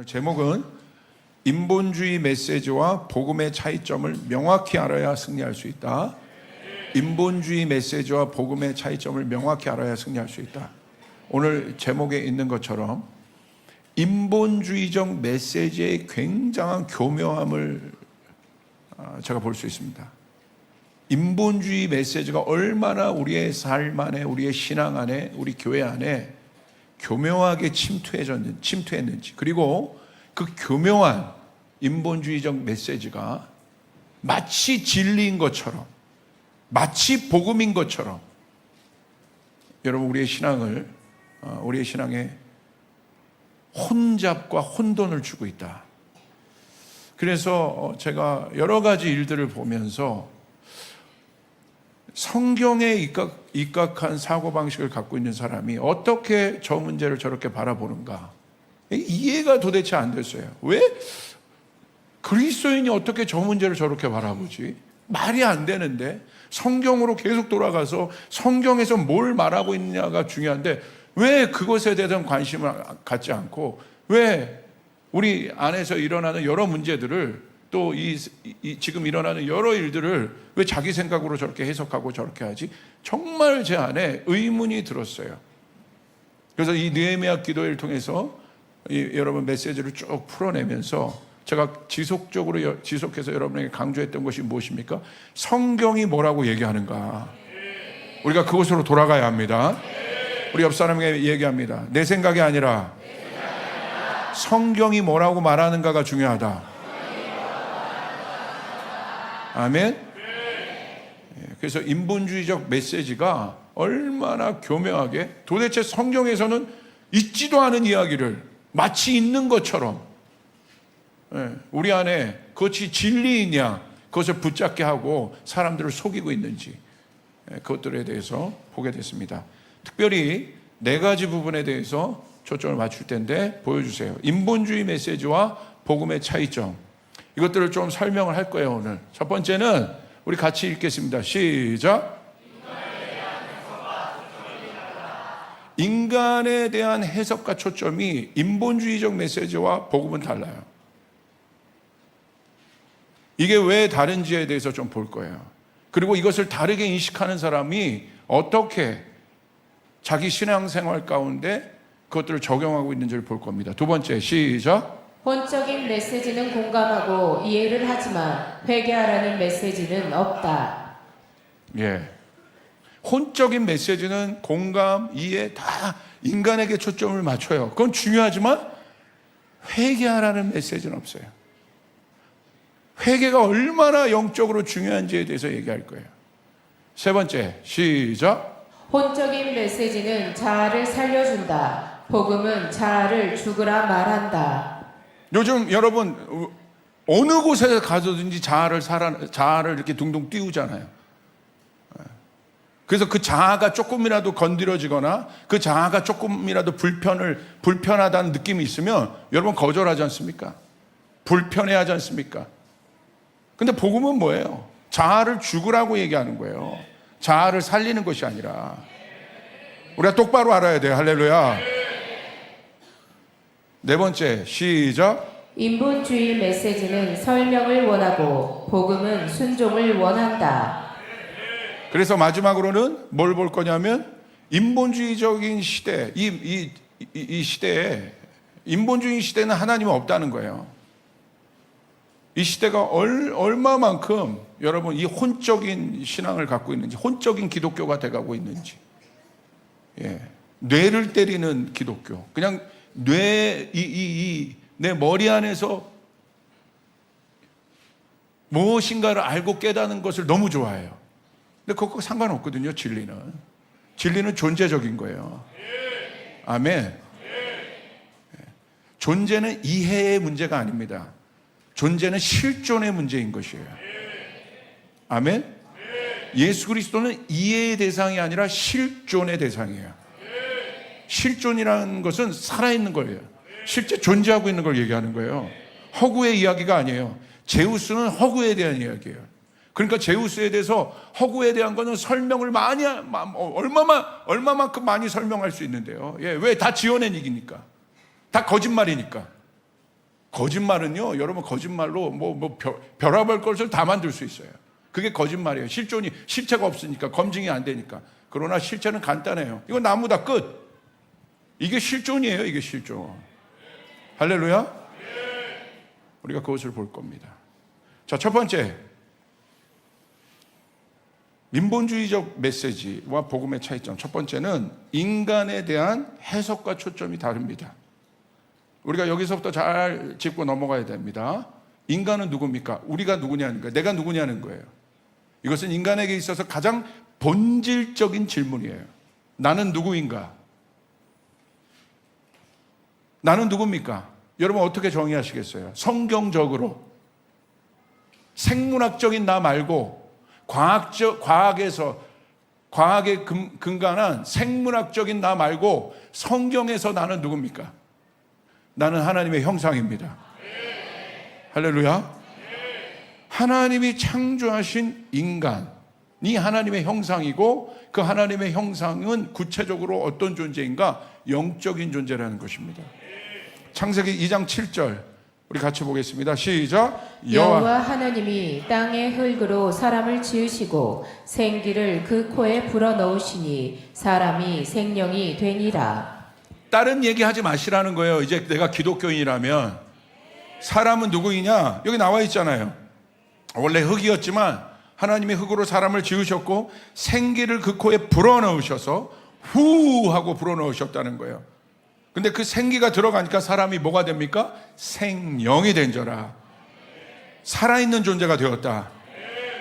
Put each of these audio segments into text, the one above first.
오늘 제목은 인본주의 메시지와 복음의 차이점을 명확히 알아야 승리할 수 있다. 인본주의 메시지와 복음의 차이점을 명확히 알아야 승리할 수 있다. 오늘 제목에 있는 것처럼 인본주의적 메시지의 굉장한 교묘함을 제가 볼 수 있습니다. 인본주의 메시지가 얼마나 우리의 삶 안에, 우리의 신앙 안에, 우리 교회 안에 교묘하게 침투했는지, 그리고 그 교묘한 인본주의적 메시지가 마치 진리인 것처럼, 마치 복음인 것처럼 여러분 우리의 신앙에 혼잡과 혼돈을 주고 있다. 그래서 제가 여러 가지 일들을 보면서 성경에 입각한 사고방식을 갖고 있는 사람이 어떻게 저 문제를 저렇게 바라보는가 이해가 도대체 안 됐어요. 왜 그리스도인이 어떻게 저 문제를 저렇게 바라보지? 말이 안 되는데 성경으로 계속 돌아가서 성경에서 뭘 말하고 있느냐가 중요한데 왜 그것에 대한 관심을 갖지 않고 왜 우리 안에서 일어나는 여러 문제들을 또 지금 일어나는 여러 일들을 왜 자기 생각으로 저렇게 해석하고 저렇게 하지? 정말 제 안에 의문이 들었어요. 그래서 이 느헤미야 기도회를 통해서 여러분 메시지를 쭉 풀어내면서 제가 지속해서 여러분에게 강조했던 것이 무엇입니까? 성경이 뭐라고 얘기하는가? 우리가 그곳으로 돌아가야 합니다. 우리 옆 사람에게 얘기합니다. 내 생각이 아니라 성경이 뭐라고 말하는가가 중요하다. 아멘. 그래서 인본주의적 메시지가 얼마나 교묘하게 도대체 성경에서는 있지도 않은 이야기를 마치 있는 것처럼 우리 안에 그것이 진리이냐 그것을 붙잡게 하고 사람들을 속이고 있는지 그것들에 대해서 보게 됐습니다. 특별히 네 가지 부분에 대해서 초점을 맞출 텐데 보여주세요. 인본주의 메시지와 복음의 차이점, 이것들을 좀 설명을 할 거예요. 오늘 첫 번째는 우리 같이 읽겠습니다. 시작. 인간에 대한 해석과 초점이 인본주의적 메시지와 복음은 달라요. 이게 왜 다른지에 대해서 좀 볼 거예요. 그리고 이것을 다르게 인식하는 사람이 어떻게 자기 신앙생활 가운데 그것들을 적용하고 있는지를 볼 겁니다. 두 번째, 시작. 본적인 메시지는 공감하고 이해를 하지만 회개하라는 메시지는 없다. 예. 혼적인 메시지는 공감, 이해 다 인간에게 초점을 맞춰요. 그건 중요하지만 회개하라는 메시지는 없어요. 회개가 얼마나 영적으로 중요한지에 대해서 얘기할 거예요. 세 번째, 시작. 본적인 메시지는 자아를 살려준다. 복음은 자아를 죽으라 말한다. 요즘 여러분 어느 곳에 가서든지 자아를 이렇게 둥둥 띄우잖아요. 그래서 그 자아가 조금이라도 건드려지거나 그 자아가 조금이라도 불편하다는 느낌이 있으면 여러분 거절하지 않습니까? 불편해하지 않습니까? 근데 복음은 뭐예요? 자아를 죽으라고 얘기하는 거예요. 자아를 살리는 것이 아니라. 우리가 똑바로 알아야 돼요. 할렐루야. 네 번째, 시작. 인본주의 메시지는 설명을 원하고 복음은 순종을 원한다. 그래서 마지막으로는 뭘 볼 거냐면 인본주의적인 시대, 이 시대에 인본주의 시대는 하나님은 없다는 거예요. 이 시대가 얼마만큼 여러분 이 혼적인 신앙을 갖고 있는지, 혼적인 기독교가 돼가고 있는지, 뇌를 때리는 기독교, 그냥 내 머리 안에서 무엇인가를 알고 깨닫는 것을 너무 좋아해요. 근데 그거 상관없거든요. 진리는 존재적인 거예요. 아멘. 존재는 이해의 문제가 아닙니다. 존재는 실존의 문제인 것이에요. 아멘. 예수 그리스도는 이해의 대상이 아니라 실존의 대상이에요. 실존이라는 것은 살아있는 거예요. 실제 존재하고 있는 걸 얘기하는 거예요. 허구의 이야기가 아니에요. 제우스는 허구에 대한 이야기예요. 그러니까 제우스에 대해서 허구에 대한 거는 설명을 얼마만큼 많이 설명할 수 있는데요. 왜? 다 지어낸 얘기니까. 다 거짓말이니까. 거짓말은요, 여러분 거짓말로 별의별 것을 다 만들 수 있어요. 그게 거짓말이에요. 실체가 없으니까, 검증이 안 되니까. 그러나 실체는 간단해요. 이거 나무다, 끝. 이게 실존이에요, 이게 실존. 할렐루야? 우리가 그것을 볼 겁니다. 자, 첫 번째. 민본주의적 메시지와 복음의 차이점. 첫 번째는 인간에 대한 해석과 초점이 다릅니다. 우리가 여기서부터 잘 짚고 넘어가야 됩니다. 인간은 누굽니까? 우리가 누구냐는 거예요. 내가 누구냐는 거예요. 이것은 인간에게 있어서 가장 본질적인 질문이에요. 나는 누구인가? 나는 누굽니까? 여러분 어떻게 정의하시겠어요? 성경적으로 생물학적인 나 말고 과학에 근간한 생물학적인 나 말고 성경에서 나는 누굽니까? 나는 하나님의 형상입니다. 할렐루야. 하나님이 창조하신 인간이 하나님의 형상이고, 그 하나님의 형상은 구체적으로 어떤 존재인가? 영적인 존재라는 것입니다. 창세기 2장 7절 우리 같이 보겠습니다. 시작. 여호와 하나님이 땅의 흙으로 사람을 지으시고 생기를 그 코에 불어넣으시니 사람이 생명이 되니라. 다른 얘기하지 마시라는 거예요. 이제 내가 기독교인이라면 사람은 누구이냐? 여기 나와 있잖아요. 원래 흙이었지만 하나님이 흙으로 사람을 지으셨고 생기를 그 코에 불어넣으셔서 후 하고 불어넣으셨다는 거예요. 근데 그 생기가 들어가니까 사람이 뭐가 됩니까? 생명이 된 자라. 살아있는 존재가 되었다.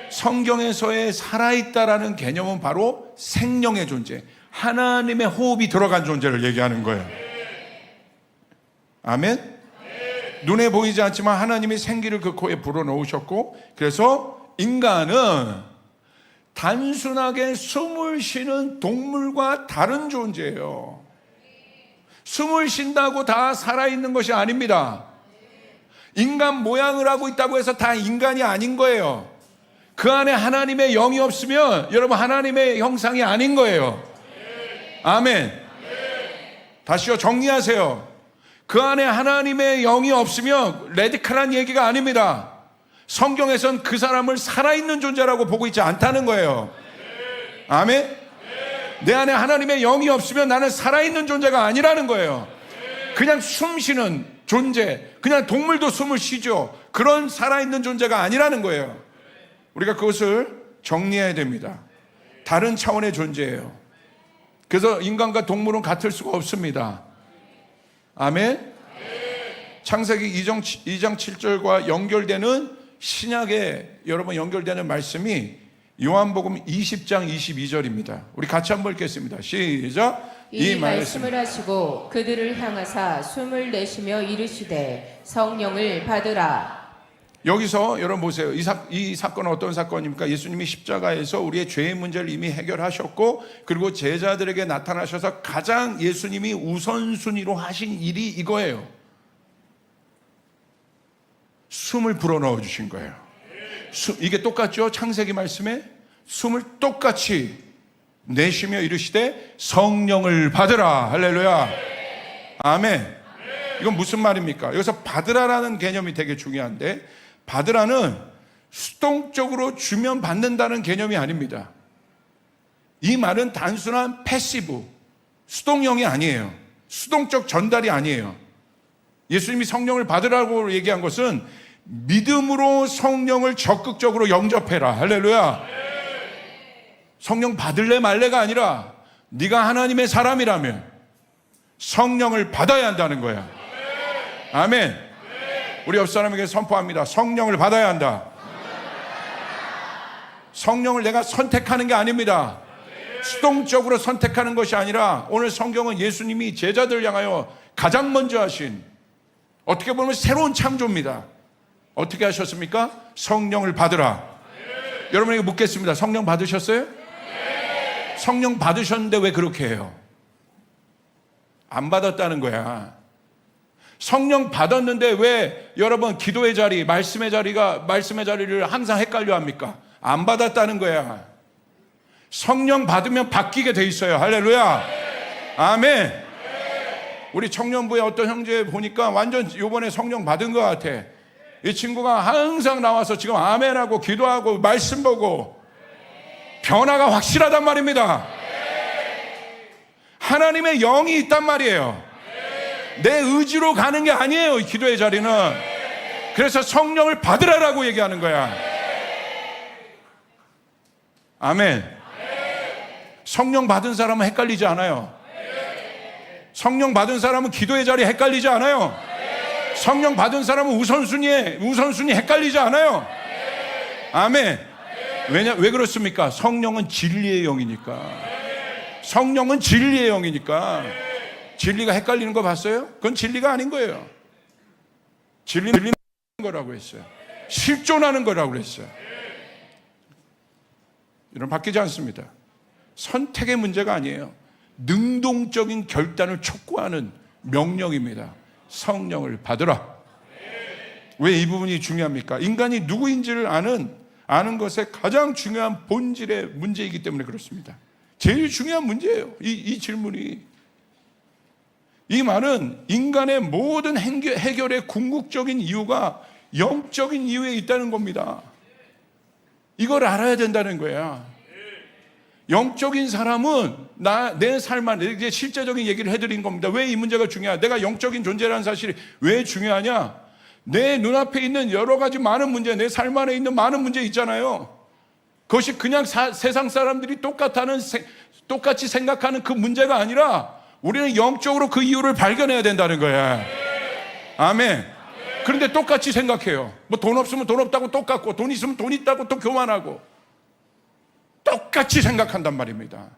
성경에서의 살아있다라는 개념은 바로 생명의 존재, 하나님의 호흡이 들어간 존재를 얘기하는 거예요. 아멘? 눈에 보이지 않지만 하나님이 생기를 그 코에 불어넣으셨고, 그래서 인간은 단순하게 숨을 쉬는 동물과 다른 존재예요. 숨을 쉰다고 다 살아있는 것이 아닙니다. 인간 모양을 하고 있다고 해서 다 인간이 아닌 거예요. 그 안에 하나님의 영이 없으면 여러분 하나님의 형상이 아닌 거예요. 아멘. 다시요, 정리하세요. 그 안에 하나님의 영이 없으면 레디컬한 얘기가 아닙니다. 성경에선 그 사람을 살아있는 존재라고 보고 있지 않다는 거예요. 아멘. 내 안에 하나님의 영이 없으면 나는 살아있는 존재가 아니라는 거예요. 그냥 숨 쉬는 존재, 그냥 동물도 숨을 쉬죠. 그런 살아있는 존재가 아니라는 거예요. 우리가 그것을 정리해야 됩니다. 다른 차원의 존재예요. 그래서 인간과 동물은 같을 수가 없습니다. 아멘. 창세기 2장 7절과 연결되는 신약에 여러분 연결되는 말씀이 요한복음 20장 22절입니다. 우리 같이 한번 읽겠습니다. 시작. 이 말씀을 하시고 그들을 향하사 숨을 내쉬며 이르시되 성령을 받으라. 여기서 여러분 보세요. 이 사건은 어떤 사건입니까? 예수님이 십자가에서 우리의 죄의 문제를 이미 해결하셨고, 그리고 제자들에게 나타나셔서 가장 예수님이 우선순위로 하신 일이 이거예요. 숨을 불어넣어 주신 거예요. 이게 똑같죠? 창세기 말씀에 숨을 똑같이 내쉬며 이르시되 성령을 받으라. 할렐루야. 아멘. 이건 무슨 말입니까? 여기서 받으라라는 개념이 되게 중요한데, 받으라는 수동적으로 주면 받는다는 개념이 아닙니다. 이 말은 단순한 패시브, 수동형이 아니에요. 수동적 전달이 아니에요. 예수님이 성령을 받으라고 얘기한 것은 믿음으로 성령을 적극적으로 영접해라. 할렐루야. 성령 받을래 말래가 아니라 네가 하나님의 사람이라면 성령을 받아야 한다는 거야. 아멘. 우리 옆 사람에게 선포합니다. 성령을 받아야 한다. 성령을 내가 선택하는 게 아닙니다. 수동적으로 선택하는 것이 아니라, 오늘 성경은 예수님이 제자들 향하여 가장 먼저 하신, 어떻게 보면 새로운 창조입니다. 어떻게 하셨습니까? 성령을 받으라. 여러분에게 묻겠습니다. 성령 받으셨어요? 성령 받으셨는데 왜 그렇게 해요? 안 받았다는 거야. 성령 받았는데 왜 여러분 기도의 자리, 말씀의 자리를 항상 헷갈려 합니까? 안 받았다는 거야. 성령 받으면 바뀌게 돼 있어요. 할렐루야. 아멘. 우리 청년부의 어떤 형제 보니까 완전 요번에 성령 받은 것 같아. 이 친구가 항상 나와서 지금 아멘하고 기도하고 말씀 보고 변화가 확실하단 말입니다. 하나님의 영이 있단 말이에요. 내 의지로 가는 게 아니에요, 이 기도의 자리는. 그래서 성령을 받으라라고 얘기하는 거야. 아멘. 성령 받은 사람은 헷갈리지 않아요. 성령 받은 사람은 기도의 자리에 헷갈리지 않아요. 성령 받은 사람은 우선순위 헷갈리지 않아요. 아멘. 왜 그렇습니까? 성령은 진리의 영이니까. 성령은 진리의 영이니까. 진리가 헷갈리는 거 봤어요? 그건 진리가 아닌 거예요. 진리는 거라고 했어요. 실존하는 거라고 그랬어요. 이런 바뀌지 않습니다. 선택의 문제가 아니에요. 능동적인 결단을 촉구하는 명령입니다. 성령을 받으라. 왜 이 부분이 중요합니까? 인간이 누구인지를 아는 것의 가장 중요한 본질의 문제이기 때문에 그렇습니다. 제일 중요한 문제예요. 이 질문이. 이 말은 인간의 모든 해결의 궁극적인 이유가 영적인 이유에 있다는 겁니다. 이걸 알아야 된다는 거야. 영적인 사람은 내 삶 안에, 이제 실제적인 얘기를 해드린 겁니다. 왜 이 문제가 중요하냐? 내가 영적인 존재라는 사실이 왜 중요하냐? 내 눈앞에 있는 여러 가지 많은 문제, 내 삶 안에 있는 많은 문제 있잖아요. 그것이 그냥 세상 사람들이 똑같이 생각하는 그 문제가 아니라 우리는 영적으로 그 이유를 발견해야 된다는 거야. 아멘. 그런데 똑같이 생각해요. 뭐 돈 없으면 돈 없다고 똑같고, 돈 있으면 돈 있다고 또 교만하고, 똑같이 생각한단 말입니다.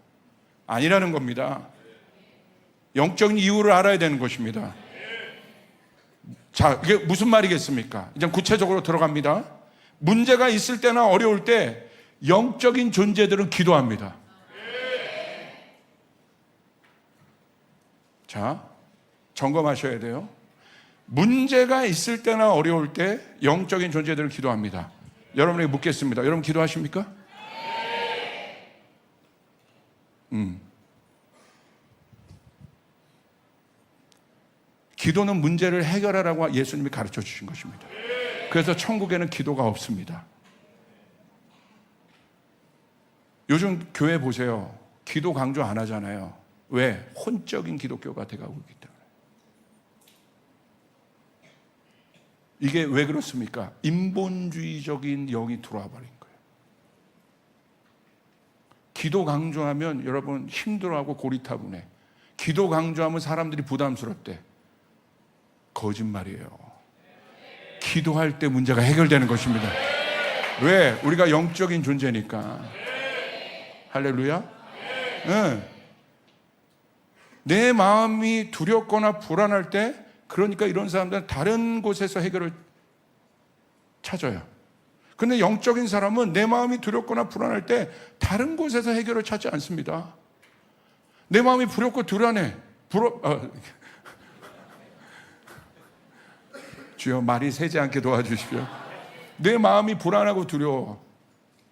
아니라는 겁니다. 영적인 이유를 알아야 되는 것입니다. 자, 이게 무슨 말이겠습니까? 이제 구체적으로 들어갑니다. 문제가 있을 때나 어려울 때 영적인 존재들은 기도합니다. 자, 점검하셔야 돼요. 문제가 있을 때나 어려울 때 영적인 존재들은 기도합니다. 여러분에게 묻겠습니다. 여러분 기도하십니까? 기도는 문제를 해결하라고 예수님이 가르쳐 주신 것입니다. 그래서 천국에는 기도가 없습니다. 요즘 교회 보세요. 기도 강조 안 하잖아요. 왜? 혼적인 기독교가 돼가고 있기 때문에. 이게 왜 그렇습니까? 인본주의적인 영이 들어와 버린 거예요. 기도 강조하면 여러분 힘들어하고 고리타분해. 기도 강조하면 사람들이 부담스럽대. 거짓말이에요. 기도할 때 문제가 해결되는 것입니다. 왜? 우리가 영적인 존재니까. 할렐루야. 네. 내 마음이 두렵거나 불안할 때, 그러니까 이런 사람들은 다른 곳에서 해결을 찾아요. 근데 영적인 사람은 내 마음이 두렵거나 불안할 때 다른 곳에서 해결을 찾지 않습니다. 내 마음이 두렵고 불안해. 주여 말이 새지 않게 도와주십시오. 내 마음이 불안하고 두려워.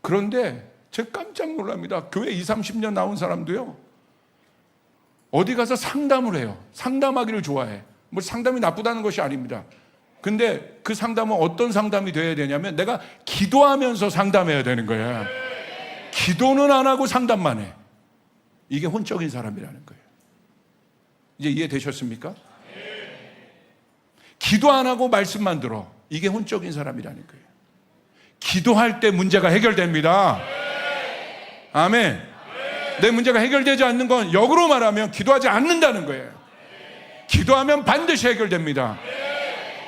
그런데 제가 깜짝 놀랍니다. 교회 20-30년 나온 사람도요, 어디 가서 상담을 해요. 상담하기를 좋아해. 뭐 상담이 나쁘다는 것이 아닙니다. 근데 그 상담은 어떤 상담이 돼야 되냐면 내가 기도하면서 상담해야 되는 거야. 기도는 안 하고 상담만 해. 이게 혼적인 사람이라는 거예요. 이제 이해되셨습니까? 기도 안 하고 말씀만 들어. 이게 혼적인 사람이라는 거예요. 기도할 때 문제가 해결됩니다. 아멘. 내 문제가 해결되지 않는 건 역으로 말하면 기도하지 않는다는 거예요. 기도하면 반드시 해결됩니다.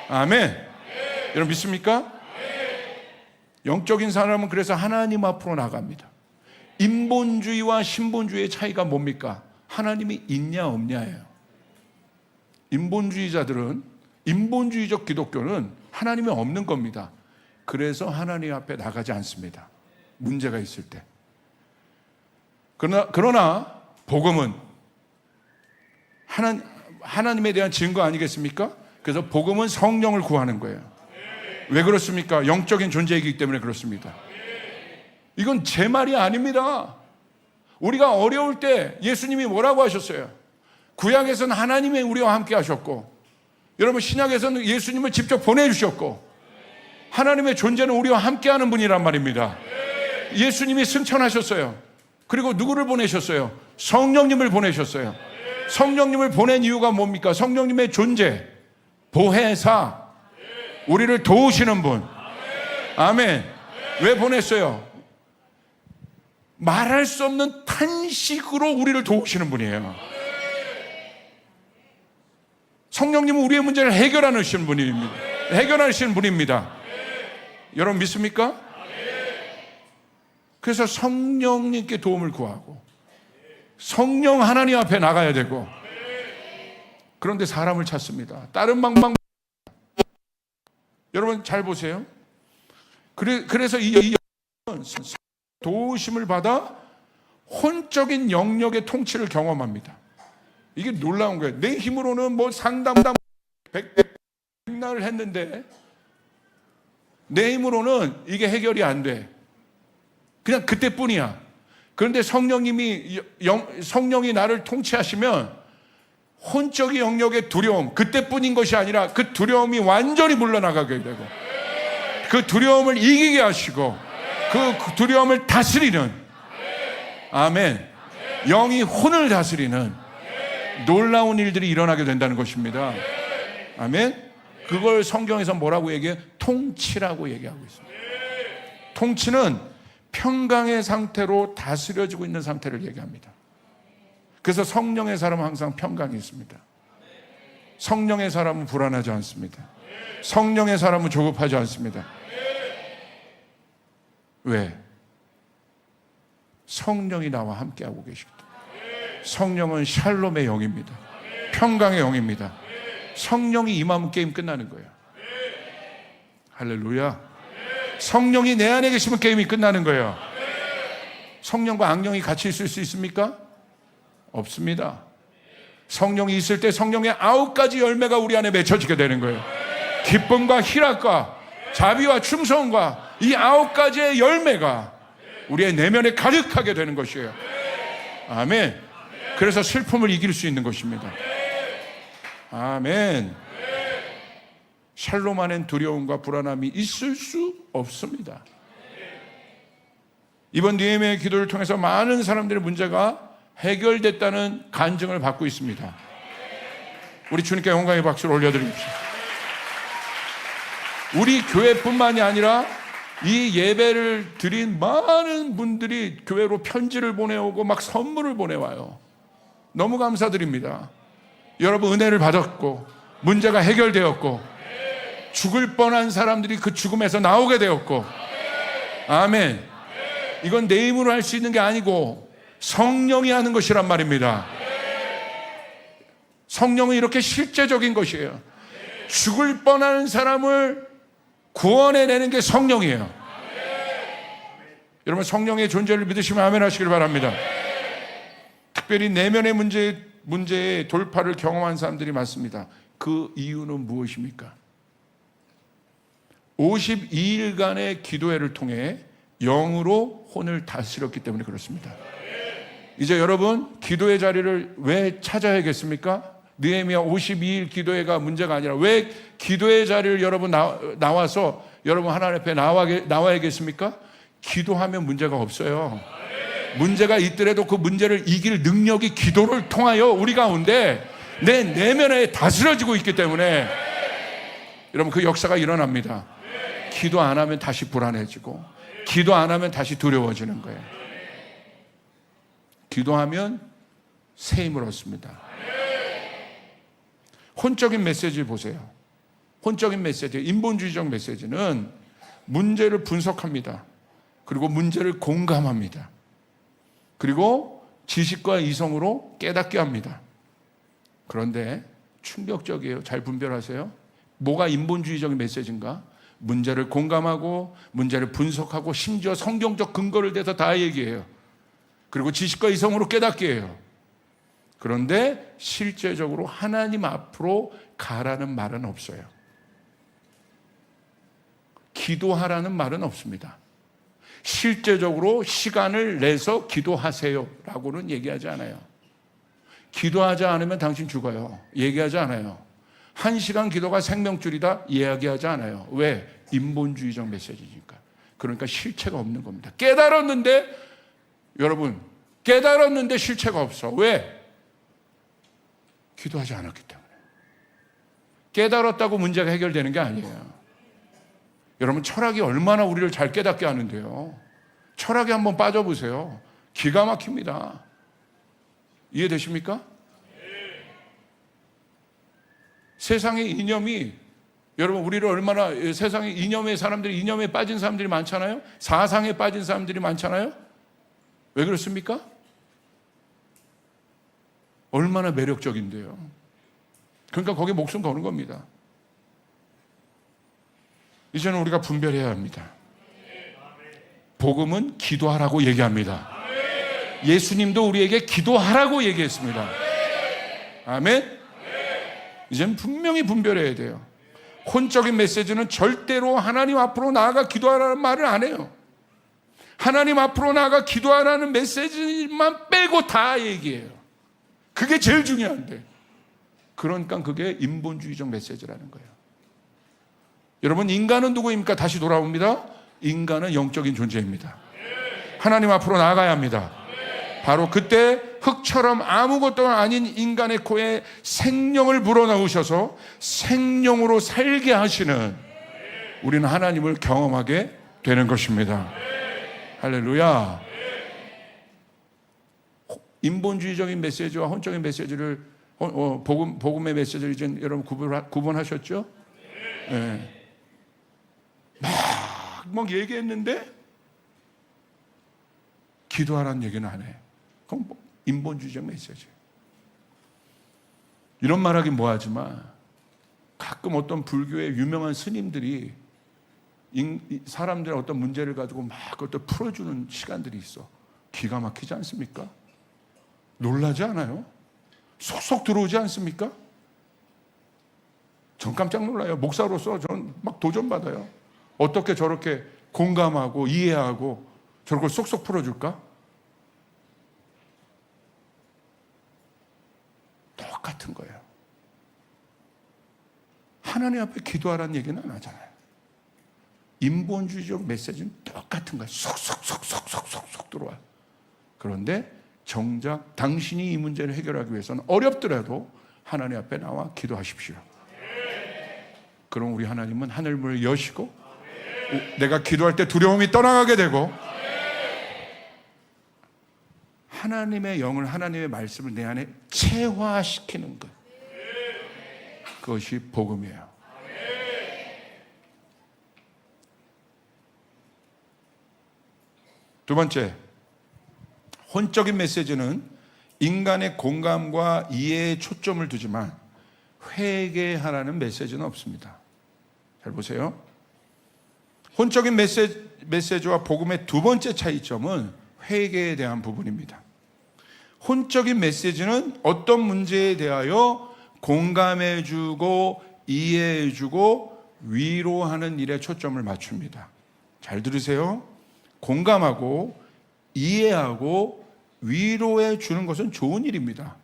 아멘. 여러분 믿습니까? 영적인 사람은 그래서 하나님 앞으로 나갑니다. 인본주의와 신본주의의 차이가 뭡니까? 하나님이 있냐 없냐예요. 인본주의적 기독교는 하나님이 없는 겁니다. 그래서 하나님 앞에 나가지 않습니다. 문제가 있을 때. 그러나 복음은 하나님에 대한 증거 아니겠습니까? 그래서 복음은 성령을 구하는 거예요. 왜 그렇습니까? 영적인 존재이기 때문에 그렇습니다. 이건 제 말이 아닙니다. 우리가 어려울 때 예수님이 뭐라고 하셨어요? 구약에서는 하나님이 우리와 함께 하셨고, 여러분 신약에서는 예수님을 직접 보내주셨고, 하나님의 존재는 우리와 함께하는 분이란 말입니다. 예수님이 승천하셨어요. 그리고 누구를 보내셨어요? 성령님을 보내셨어요. 성령님을 보낸 이유가 뭡니까? 성령님의 존재, 보혜사, 우리를 도우시는 분. 아멘. 왜 보냈어요? 말할 수 없는 탄식으로 우리를 도우시는 분이에요. 성령님은 우리의 문제를 해결하시는 분입니다. 해결하시는 분입니다. 여러분 믿습니까? 그래서 성령님께 도움을 구하고 성령 하나님 앞에 나가야 되고, 그런데 사람을 찾습니다. 다른 방법. 여러분 잘 보세요. 그래서 이 도우심을 받아 혼적인 영역의 통치를 경험합니다. 이게 놀라운 거예요. 내 힘으로는 뭐 상담 백날을 했는데 내 힘으로는 이게 해결이 안 돼. 그냥 그때뿐이야. 그런데 성령이 나를 통치하시면 혼적인 영역의 두려움, 그때뿐인 것이 아니라 그 두려움이 완전히 물러나가게 되고, 그 두려움을 이기게 하시고, 그 두려움을 다스리는, 아멘, 영이 혼을 다스리는 놀라운 일들이 일어나게 된다는 것입니다. 아멘. 그걸 성경에서 뭐라고 얘기해요? 통치라고 얘기하고 있습니다. 통치는 평강의 상태로 다스려지고 있는 상태를 얘기합니다. 그래서 성령의 사람은 항상 평강이 있습니다. 성령의 사람은 불안하지 않습니다. 성령의 사람은 조급하지 않습니다. 왜? 성령이 나와 함께하고 계시기 때문에. 성령은 샬롬의 영입니다. 평강의 영입니다. 성령이 임하면 게임 끝나는 거예요. 할렐루야. 성령이 내 안에 계시면 게임이 끝나는 거예요. 성령과 악령이 같이 있을 수 있습니까? 없습니다. 성령이 있을 때 성령의 9가지 열매가 우리 안에 맺혀지게 되는 거예요. 기쁨과 희락과 자비와 충성과 이 9가지의 열매가 우리의 내면에 가득하게 되는 것이에요. 아멘. 그래서 슬픔을 이길 수 있는 것입니다. 아멘. 샬롬 안엔 두려움과 불안함이 있을 수 없습니다. 이번 느헤미야의 기도를 통해서 많은 사람들의 문제가 해결됐다는 간증을 받고 있습니다. 우리 주님께 영광의 박수를 올려드립시다. 우리 교회뿐만이 아니라 이 예배를 드린 많은 분들이 교회로 편지를 보내오고 막 선물을 보내와요. 너무 감사드립니다. 여러분 은혜를 받았고 문제가 해결되었고 죽을 뻔한 사람들이 그 죽음에서 나오게 되었고, 아멘. 이건 내 힘으로 할 수 있는 게 아니고 성령이 하는 것이란 말입니다. 성령은 이렇게 실제적인 것이에요. 죽을 뻔한 사람을 구원해내는 게 성령이에요. 여러분 성령의 존재를 믿으시면 아멘 하시길 바랍니다. 특별히 내면의 문제의 돌파를 경험한 사람들이 많습니다. 그 이유는 무엇입니까? 52일간의 기도회를 통해 영으로 혼을 다스렸기 때문에 그렇습니다. 이제 여러분 기도의 자리를 왜 찾아야겠습니까? 느헤미야 52일 기도회가 문제가 아니라 왜 기도의 자리를 여러분 나와서 여러분 하나님 앞에 나와야겠습니까? 기도하면 문제가 없어요. 문제가 있더라도 그 문제를 이길 능력이 기도를 통하여 우리 가운데 내 내면에 다스려지고 있기 때문에 여러분 그 역사가 일어납니다. 기도 안 하면 다시 불안해지고 기도 안 하면 다시 두려워지는 거예요. 기도하면 새 힘을 얻습니다. 혼적인 메시지 보세요. 혼적인 메시지, 인본주의적 메시지는 문제를 분석합니다. 그리고 문제를 공감합니다. 그리고 지식과 이성으로 깨닫게 합니다. 그런데 충격적이에요. 잘 분별하세요. 뭐가 인본주의적인 메시지인가? 문제를 공감하고 문제를 분석하고 심지어 성경적 근거를 대서 다 얘기해요. 그리고 지식과 이성으로 깨닫게 해요. 그런데 실제적으로 하나님 앞으로 가라는 말은 없어요. 기도하라는 말은 없습니다. 실제적으로 시간을 내서 기도하세요 라고는 얘기하지 않아요. 기도하지 않으면 당신 죽어요. 얘기하지 않아요. 1시간 기도가 생명줄이다 이야기하지 않아요. 왜? 인본주의적 메시지니까. 그러니까 실체가 없는 겁니다. 깨달았는데, 여러분, 깨달았는데 실체가 없어. 왜? 기도하지 않았기 때문에. 깨달았다고 문제가 해결되는 게 아니에요. 여러분, 철학이 얼마나 우리를 잘 깨닫게 하는데요. 철학에 한번 빠져보세요. 기가 막힙니다. 이해되십니까? 세상의 이념이, 여러분, 우리를 얼마나, 세상의 이념의 사람들이, 이념에 빠진 사람들이 많잖아요. 사상에 빠진 사람들이 많잖아요. 왜 그렇습니까? 얼마나 매력적인데요. 그러니까 거기에 목숨 거는 겁니다. 이제는 우리가 분별해야 합니다. 복음은 기도하라고 얘기합니다. 예수님도 우리에게 기도하라고 얘기했습니다. 아멘? 이제는 분명히 분별해야 돼요. 혼적인 메시지는 절대로 하나님 앞으로 나아가 기도하라는 말을 안 해요. 하나님 앞으로 나아가 기도하라는 메시지만 빼고 다 얘기해요. 그게 제일 중요한데. 그러니까 그게 인본주의적 메시지라는 거예요. 여러분, 인간은 누구입니까? 다시 돌아옵니다. 인간은 영적인 존재입니다. 하나님 앞으로 나아가야 합니다. 바로 그때 흙처럼 아무것도 아닌 인간의 코에 생명을 불어넣으셔서 생명으로 살게 하시는, 우리는 하나님을 경험하게 되는 것입니다. 할렐루야. 인본주의적인 메시지와 혼적인 메시지를, 복음의 메시지를 이제 여러분 구분하셨죠? 네. 막 얘기했는데 기도하라는 얘기는 안 해. 그럼 인본주의적 메시지. 이런 말하긴 뭐하지만 가끔 어떤 불교의 유명한 스님들이 사람들의 어떤 문제를 가지고 막 그것도 풀어주는 시간들이 있어. 기가 막히지 않습니까? 놀라지 않아요? 속속 들어오지 않습니까? 전 깜짝 놀라요. 목사로서 전 막 도전받아요. 어떻게 저렇게 공감하고 이해하고 저걸 쏙쏙 풀어줄까? 똑같은 거예요. 하나님 앞에 기도하라는 얘기는 안 하잖아요. 인본주의적 메시지는 똑같은 거예요. 쏙쏙 들어와요. 그런데 정작 당신이 이 문제를 해결하기 위해서는 어렵더라도 하나님 앞에 나와 기도하십시오. 그럼 우리 하나님은 하늘문을 여시고 내가 기도할 때 두려움이 떠나가게 되고 하나님의 영을, 하나님의 말씀을 내 안에 체화시키는 것, 그것이 복음이에요. 두 번째, 혼적인 메시지는 인간의 공감과 이해에 초점을 두지만 회개하라는 메시지는 없습니다. 잘 보세요. 혼적인 메시지와 복음의 두 번째 차이점은 회개에 대한 부분입니다. 혼적인 메시지는 어떤 문제에 대하여 공감해주고 이해해주고 위로하는 일에 초점을 맞춥니다. 잘 들으세요. 공감하고 이해하고 위로해 주는 것은 좋은 일입니다.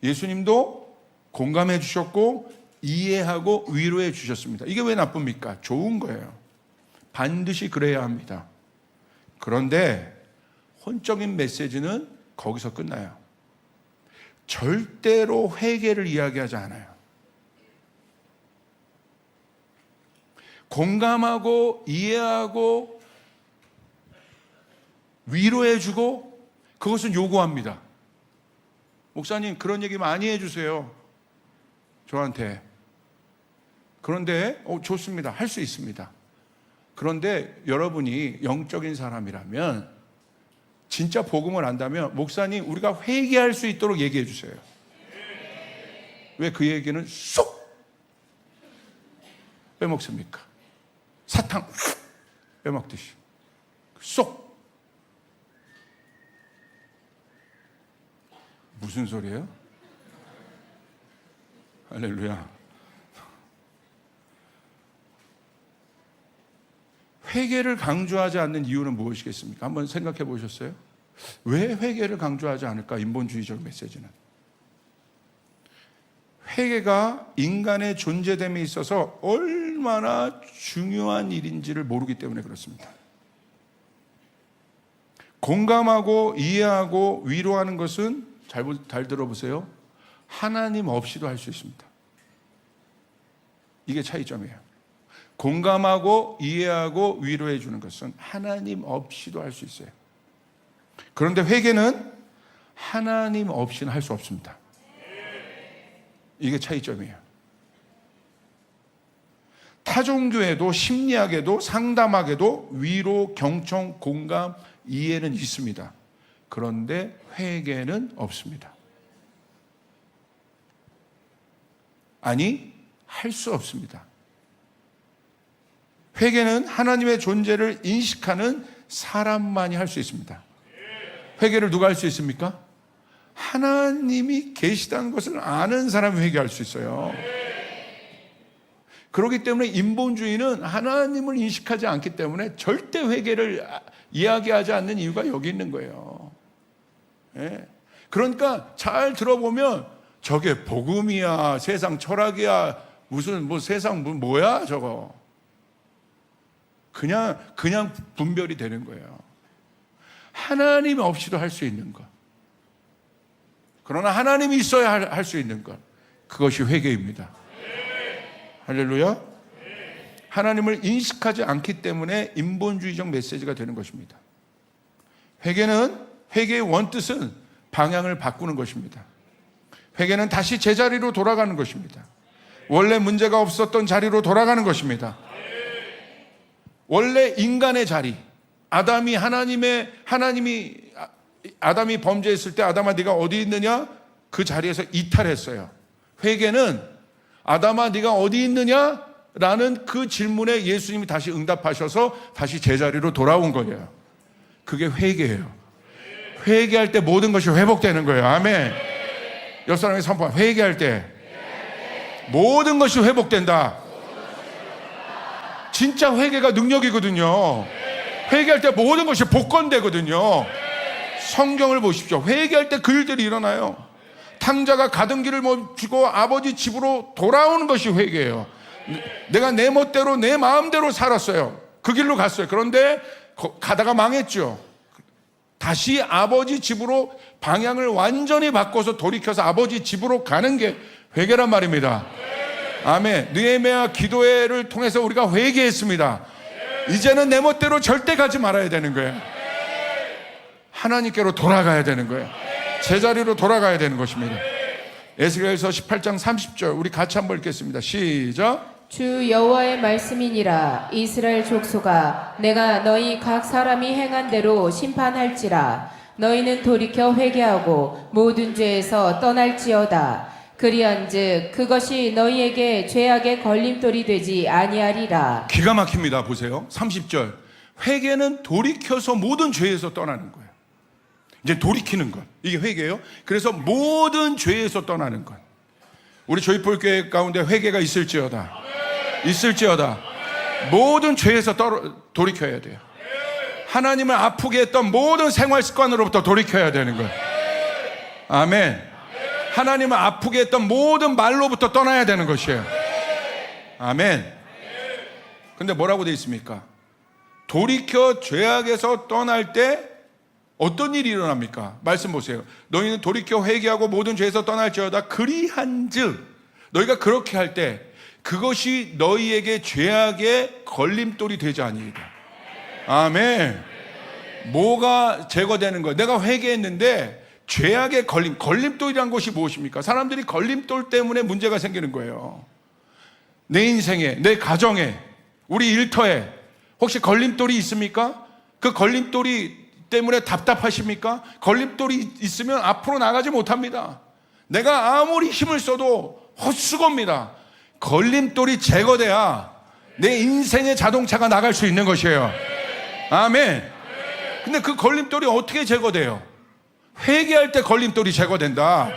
예수님도 공감해 주셨고 이해하고 위로해 주셨습니다. 이게 왜 나쁩니까? 좋은 거예요. 반드시 그래야 합니다. 그런데 혼적인 메시지는 거기서 끝나요. 절대로 회개를 이야기하지 않아요. 공감하고 이해하고 위로해주고 그것은 요구합니다. 목사님, 그런 얘기 많이 해주세요. 저한테. 그런데 좋습니다. 할 수 있습니다. 그런데 여러분이 영적인 사람이라면, 진짜 복음을 안다면 목사님, 우리가 회개할 수 있도록 얘기해 주세요. 왜 그 얘기는 쏙 빼먹습니까? 사탕 빼먹듯이 쏙. 무슨 소리예요? 할렐루야. 회개를 강조하지 않는 이유는 무엇이겠습니까? 한번 생각해 보셨어요? 왜 회개를 강조하지 않을까? 인본주의적 메시지는. 회개가 인간의 존재됨에 있어서 얼마나 중요한 일인지를 모르기 때문에 그렇습니다. 공감하고 이해하고 위로하는 것은 잘 들어보세요. 하나님 없이도 할 수 있습니다. 이게 차이점이에요. 공감하고 이해하고 위로해 주는 것은 하나님 없이도 할 수 있어요. 그런데 회개는 하나님 없이는 할 수 없습니다. 이게 차이점이에요. 타종교에도 심리학에도 상담학에도 위로, 경청, 공감, 이해는 있습니다. 그런데 회개는 없습니다. 아니, 할 수 없습니다. 회개는 하나님의 존재를 인식하는 사람만이 할 수 있습니다. 회개를 누가 할 수 있습니까? 하나님이 계시다는 것을 아는 사람이 회개할 수 있어요. 그렇기 때문에 인본주의는 하나님을 인식하지 않기 때문에 절대 회개를 이야기하지 않는 이유가 여기 있는 거예요. 예. 그러니까 잘 들어보면 저게 복음이야, 세상 철학이야, 무슨 세상 뭐야 저거. 그냥 분별이 되는 거예요. 하나님 없이도 할 수 있는 것. 그러나 하나님이 있어야 할 수 있는 것. 그것이 회개입니다. 할렐루야. 하나님을 인식하지 않기 때문에 인본주의적 메시지가 되는 것입니다. 회개의 원뜻은 방향을 바꾸는 것입니다. 회개는 다시 제자리로 돌아가는 것입니다. 원래 문제가 없었던 자리로 돌아가는 것입니다. 원래 인간의 자리, 아담이 범죄했을 때 아담아 네가 어디 있느냐? 그 자리에서 이탈했어요. 회개는 아담아 네가 어디 있느냐? 라는 그 질문에 예수님이 다시 응답하셔서 다시 제자리로 돌아온 거예요. 그게 회개예요. 회개할 때 모든 것이 회복되는 거예요. 아멘. 옆 사람이 선포한 회개할 때 모든 것이 회복된다. 진짜 회개가 능력이거든요. 회개할 때 모든 것이 복권되거든요. 성경을 보십시오. 회개할 때 그 일들이 일어나요. 탕자가 가던 길을 멈추고 아버지 집으로 돌아오는 것이 회개예요. 내가 내 멋대로 내 마음대로 살았어요. 그 길로 갔어요. 그런데 가다가 망했죠. 다시 아버지 집으로 방향을 완전히 바꿔서 돌이켜서 아버지 집으로 가는 게 회개란 말입니다. 아멘. 느헤미야 기도회를 통해서 우리가 회개했습니다. 이제는 내 멋대로 절대 가지 말아야 되는 거예요. 하나님께로 돌아가야 되는 거예요. 제자리로 돌아가야 되는 것입니다. 에스겔서 18장 30절 우리 같이 한번 읽겠습니다. 시작. 주 여호와의 말씀이니라. 이스라엘 족속아, 내가 너희 각 사람이 행한 대로 심판할지라. 너희는 돌이켜 회개하고 모든 죄에서 떠날지어다. 그리한즉 그것이 너희에게 죄악의 걸림돌이 되지 아니하리라. 기가 막힙니다. 보세요. 30절. 회개는 돌이켜서 모든 죄에서 떠나는 거예요. 이제 돌이키는 것. 이게 회개예요. 그래서 모든 죄에서 떠나는 것. 우리 조이풀교회 가운데 회개가 있을지어다. 있을지어다. 모든 죄에서 돌이켜야 돼요. 하나님을 아프게 했던 모든 생활 습관으로부터 돌이켜야 되는 거예요. 아멘. 하나님을 아프게 했던 모든 말로부터 떠나야 되는 것이에요. 아멘. 근데 뭐라고 되어 있습니까? 돌이켜 죄악에서 떠날 때 어떤 일이 일어납니까? 말씀 보세요. 너희는 돌이켜 회개하고 모든 죄에서 떠날지어다. 그리한즉 너희가 그렇게 할 때 그것이 너희에게 죄악의 걸림돌이 되지 아니하리라. 아멘. 뭐가 제거되는 거예요? 내가 회개했는데 죄악의 걸림돌이란 것이 무엇입니까? 사람들이 걸림돌 때문에 문제가 생기는 거예요. 내 인생에, 내 가정에, 우리 일터에 혹시 걸림돌이 있습니까? 그 걸림돌이 때문에 답답하십니까? 걸림돌이 있으면 앞으로 나가지 못합니다. 내가 아무리 힘을 써도 헛수고입니다. 걸림돌이 제거돼야 내 인생의 자동차가 나갈 수 있는 것이에요. 아멘. 근데 그 걸림돌이 어떻게 제거돼요? 회개할 때 걸림돌이 제거된다.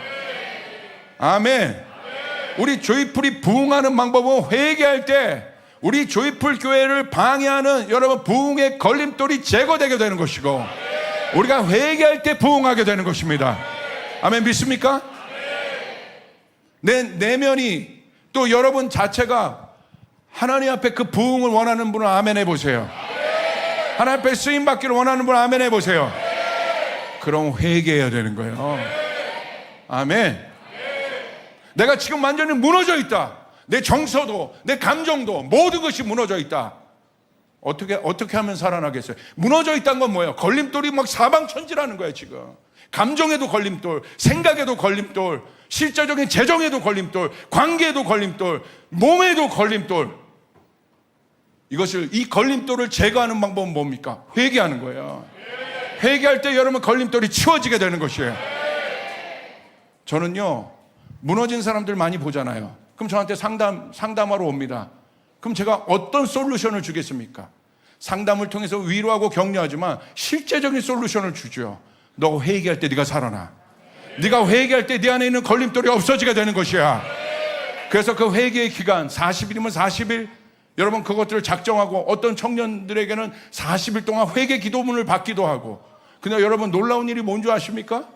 아멘. 우리 조이풀이 부흥하는 방법은 회개할 때 우리 조이풀 교회를 방해하는 여러분 부흥의 걸림돌이 제거되게 되는 것이고 우리가 회개할 때 부흥하게 되는 것입니다. 아멘. 믿습니까? 내 내면이 또 여러분 자체가 하나님 앞에 그 부흥을 원하는 분은 아멘 해보세요. 하나님 앞에 쓰임받기를 원하는 분은 아멘 해보세요. 그럼 회개해야 되는 거예요. 아멘. 내가 지금 완전히 무너져 있다. 내 정서도 내 감정도 모든 것이 무너져 있다. 어떻게 하면 살아나겠어요? 무너져 있다는 건 뭐예요? 걸림돌이 막 사방천지라는 거예요. 지금 감정에도 걸림돌, 생각에도 걸림돌, 실제적인 재정에도 걸림돌, 관계에도 걸림돌, 몸에도 걸림돌. 이 걸림돌을 제거하는 방법은 뭡니까? 회개하는 거예요. 회개할 때 여러분 걸림돌이 치워지게 되는 것이에요. 저는요, 무너진 사람들 많이 보잖아요. 그럼 저한테 상담하러 옵니다. 그럼 제가 어떤 솔루션을 주겠습니까? 상담을 통해서 위로하고 격려하지만 실제적인 솔루션을 주죠. 너 회개할 때 네가 살아나. 네가 회개할 때 네 안에 있는 걸림돌이 없어지게 되는 것이야. 그래서 그 회개의 기간 40일이면 40일, 여러분 그것들을 작정하고 어떤 청년들에게는 40일 동안 회개 기도문을 받기도 하고. 근데 여러분 놀라운 일이 뭔지 아십니까?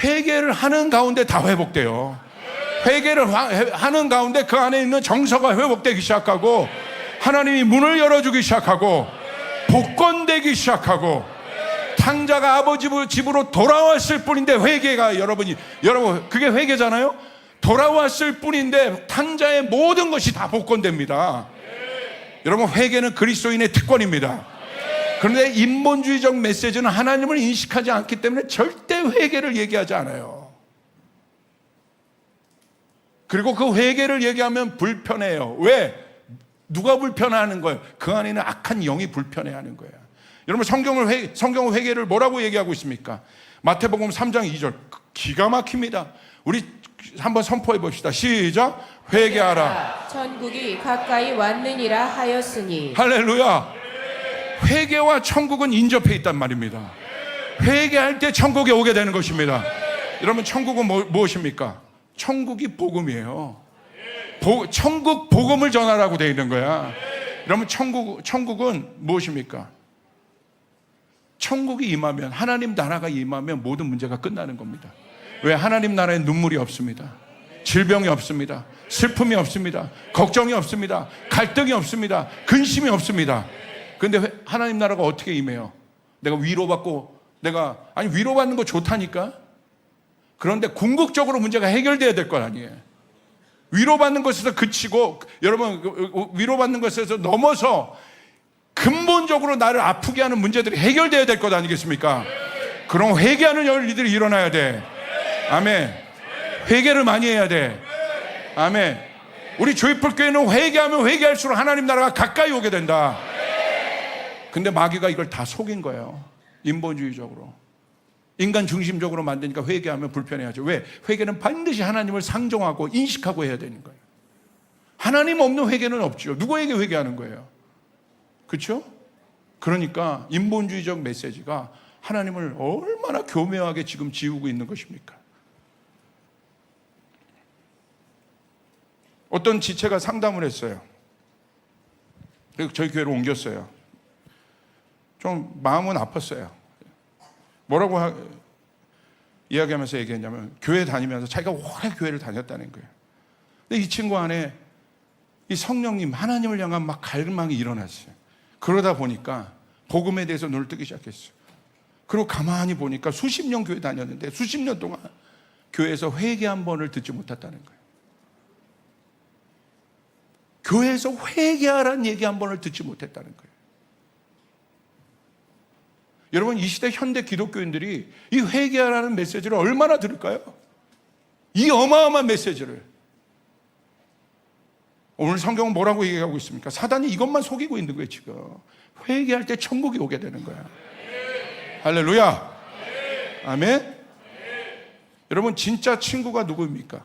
회개를 하는 가운데 다 회복돼요. 회개를 하는 가운데 그 안에 있는 정서가 회복되기 시작하고, 하나님이 문을 열어주기 시작하고, 복권되기 시작하고, 탕자가 아버지 집으로 돌아왔을 뿐인데 회개가 여러분 그게 회개잖아요. 돌아왔을 뿐인데 탕자의 모든 것이 다 복권됩니다. 여러분 회개는 그리스도인의 특권입니다. 그런데 인본주의적 메시지는 하나님을 인식하지 않기 때문에 절대 회개를 얘기하지 않아요. 그리고 그 회개를 얘기하면 불편해요. 왜? 누가 불편해하는 거예요? 그 안에 있는 악한 영이 불편해하는 거예요. 여러분 성경 회개를 뭐라고 얘기하고 있습니까? 마태복음 3장 2절 기가 막힙니다. 우리 한번 선포해 봅시다. 시작. 회개하라. 천국이 가까이 왔느니라 하였으니. 할렐루야. 회개와 천국은 인접해 있단 말입니다. 회개할 때 천국에 오게 되는 것입니다. 여러분 천국은 무엇입니까? 천국이 복음이에요. 천국 복음을 전하라고 되어 있는 거야. 여러분 천국은 무엇입니까? 천국이 임하면, 하나님 나라가 임하면 모든 문제가 끝나는 겁니다. 왜? 하나님 나라에 눈물이 없습니다. 질병이 없습니다. 슬픔이 없습니다. 걱정이 없습니다. 갈등이 없습니다. 근심이 없습니다. 그런데 하나님 나라가 어떻게 임해요? 내가 위로받고 위로받는 거 좋다니까? 그런데 궁극적으로 문제가 해결돼야 될 것 아니에요. 위로받는 것에서 그치고, 여러분 위로받는 것에서 넘어서 근본적으로 나를 아프게 하는 문제들이 해결돼야 될 것 아니겠습니까? 그럼 회개하는 열리들이 일어나야 돼. 아멘. 회개를 많이 해야 돼. 아멘. 우리 조이풀교회는 회개하면 회개할수록 하나님 나라가 가까이 오게 된다. 근데 마귀가 이걸 다 속인 거예요. 인본주의적으로, 인간 중심적으로 만드니까 회개하면 불편해하죠. 왜? 회개는 반드시 하나님을 상정하고 인식하고 해야 되는 거예요. 하나님 없는 회개는 없죠. 누구에게 회개하는 거예요? 그렇죠? 그러니까 인본주의적 메시지가 하나님을 얼마나 교묘하게 지금 지우고 있는 것입니까? 어떤 지체가 상담을 했어요. 그리고 저희 교회로 옮겼어요. 좀 마음은 아팠어요. 뭐라고 이야기하면서 얘기했냐면, 교회 다니면서 자기가 오래 교회를 다녔다는 거예요. 근데 이 친구 안에 이 성령님, 하나님을 향한 막 갈망이 일어났어요. 그러다 보니까 복음에 대해서 눈을 뜨기 시작했어요. 그리고 가만히 보니까 수십 년 교회 다녔는데 수십 년 동안 교회에서 회개 한 번을 듣지 못했다는 거예요. 교회에서 회개하라는 얘기 한 번을 듣지 못했다는 거예요. 여러분 이 시대 현대 기독교인들이 이 회개하라는 메시지를 얼마나 들을까요? 이 어마어마한 메시지를. 오늘 성경은 뭐라고 얘기하고 있습니까? 사단이 이것만 속이고 있는 거예요. 지금 회개할 때 천국이 오게 되는 거야. 할렐루야. 아멘. 여러분 진짜 친구가 누구입니까?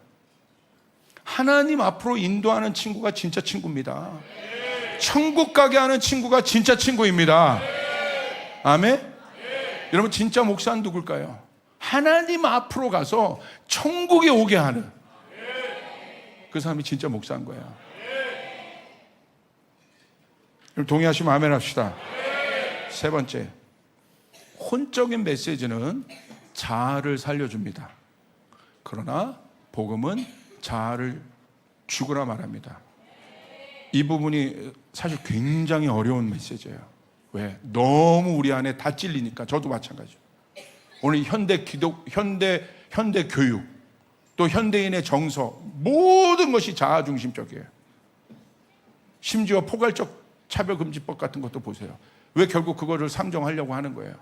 하나님 앞으로 인도하는 친구가 진짜 친구입니다. 천국 가게 하는 친구가 진짜 친구입니다. 아멘. 여러분 진짜 목사는 누굴까요? 하나님 앞으로 가서 천국에 오게 하는 그 사람이 진짜 목사인 거야. 그럼 동의하시면 아멘 합시다. 세 번째, 혼적인 메시지는 자아를 살려줍니다. 그러나 복음은 자아를 죽으라 말합니다. 이 부분이 사실 굉장히 어려운 메시지예요. 왜? 너무 우리 안에 다 찔리니까. 저도 마찬가지예요. 오늘 현대 교육, 또 현대인의 정서, 모든 것이 자아 중심적이에요. 심지어 포괄적 차별금지법 같은 것도 보세요. 왜 결국 그거를 상정하려고 하는 거예요?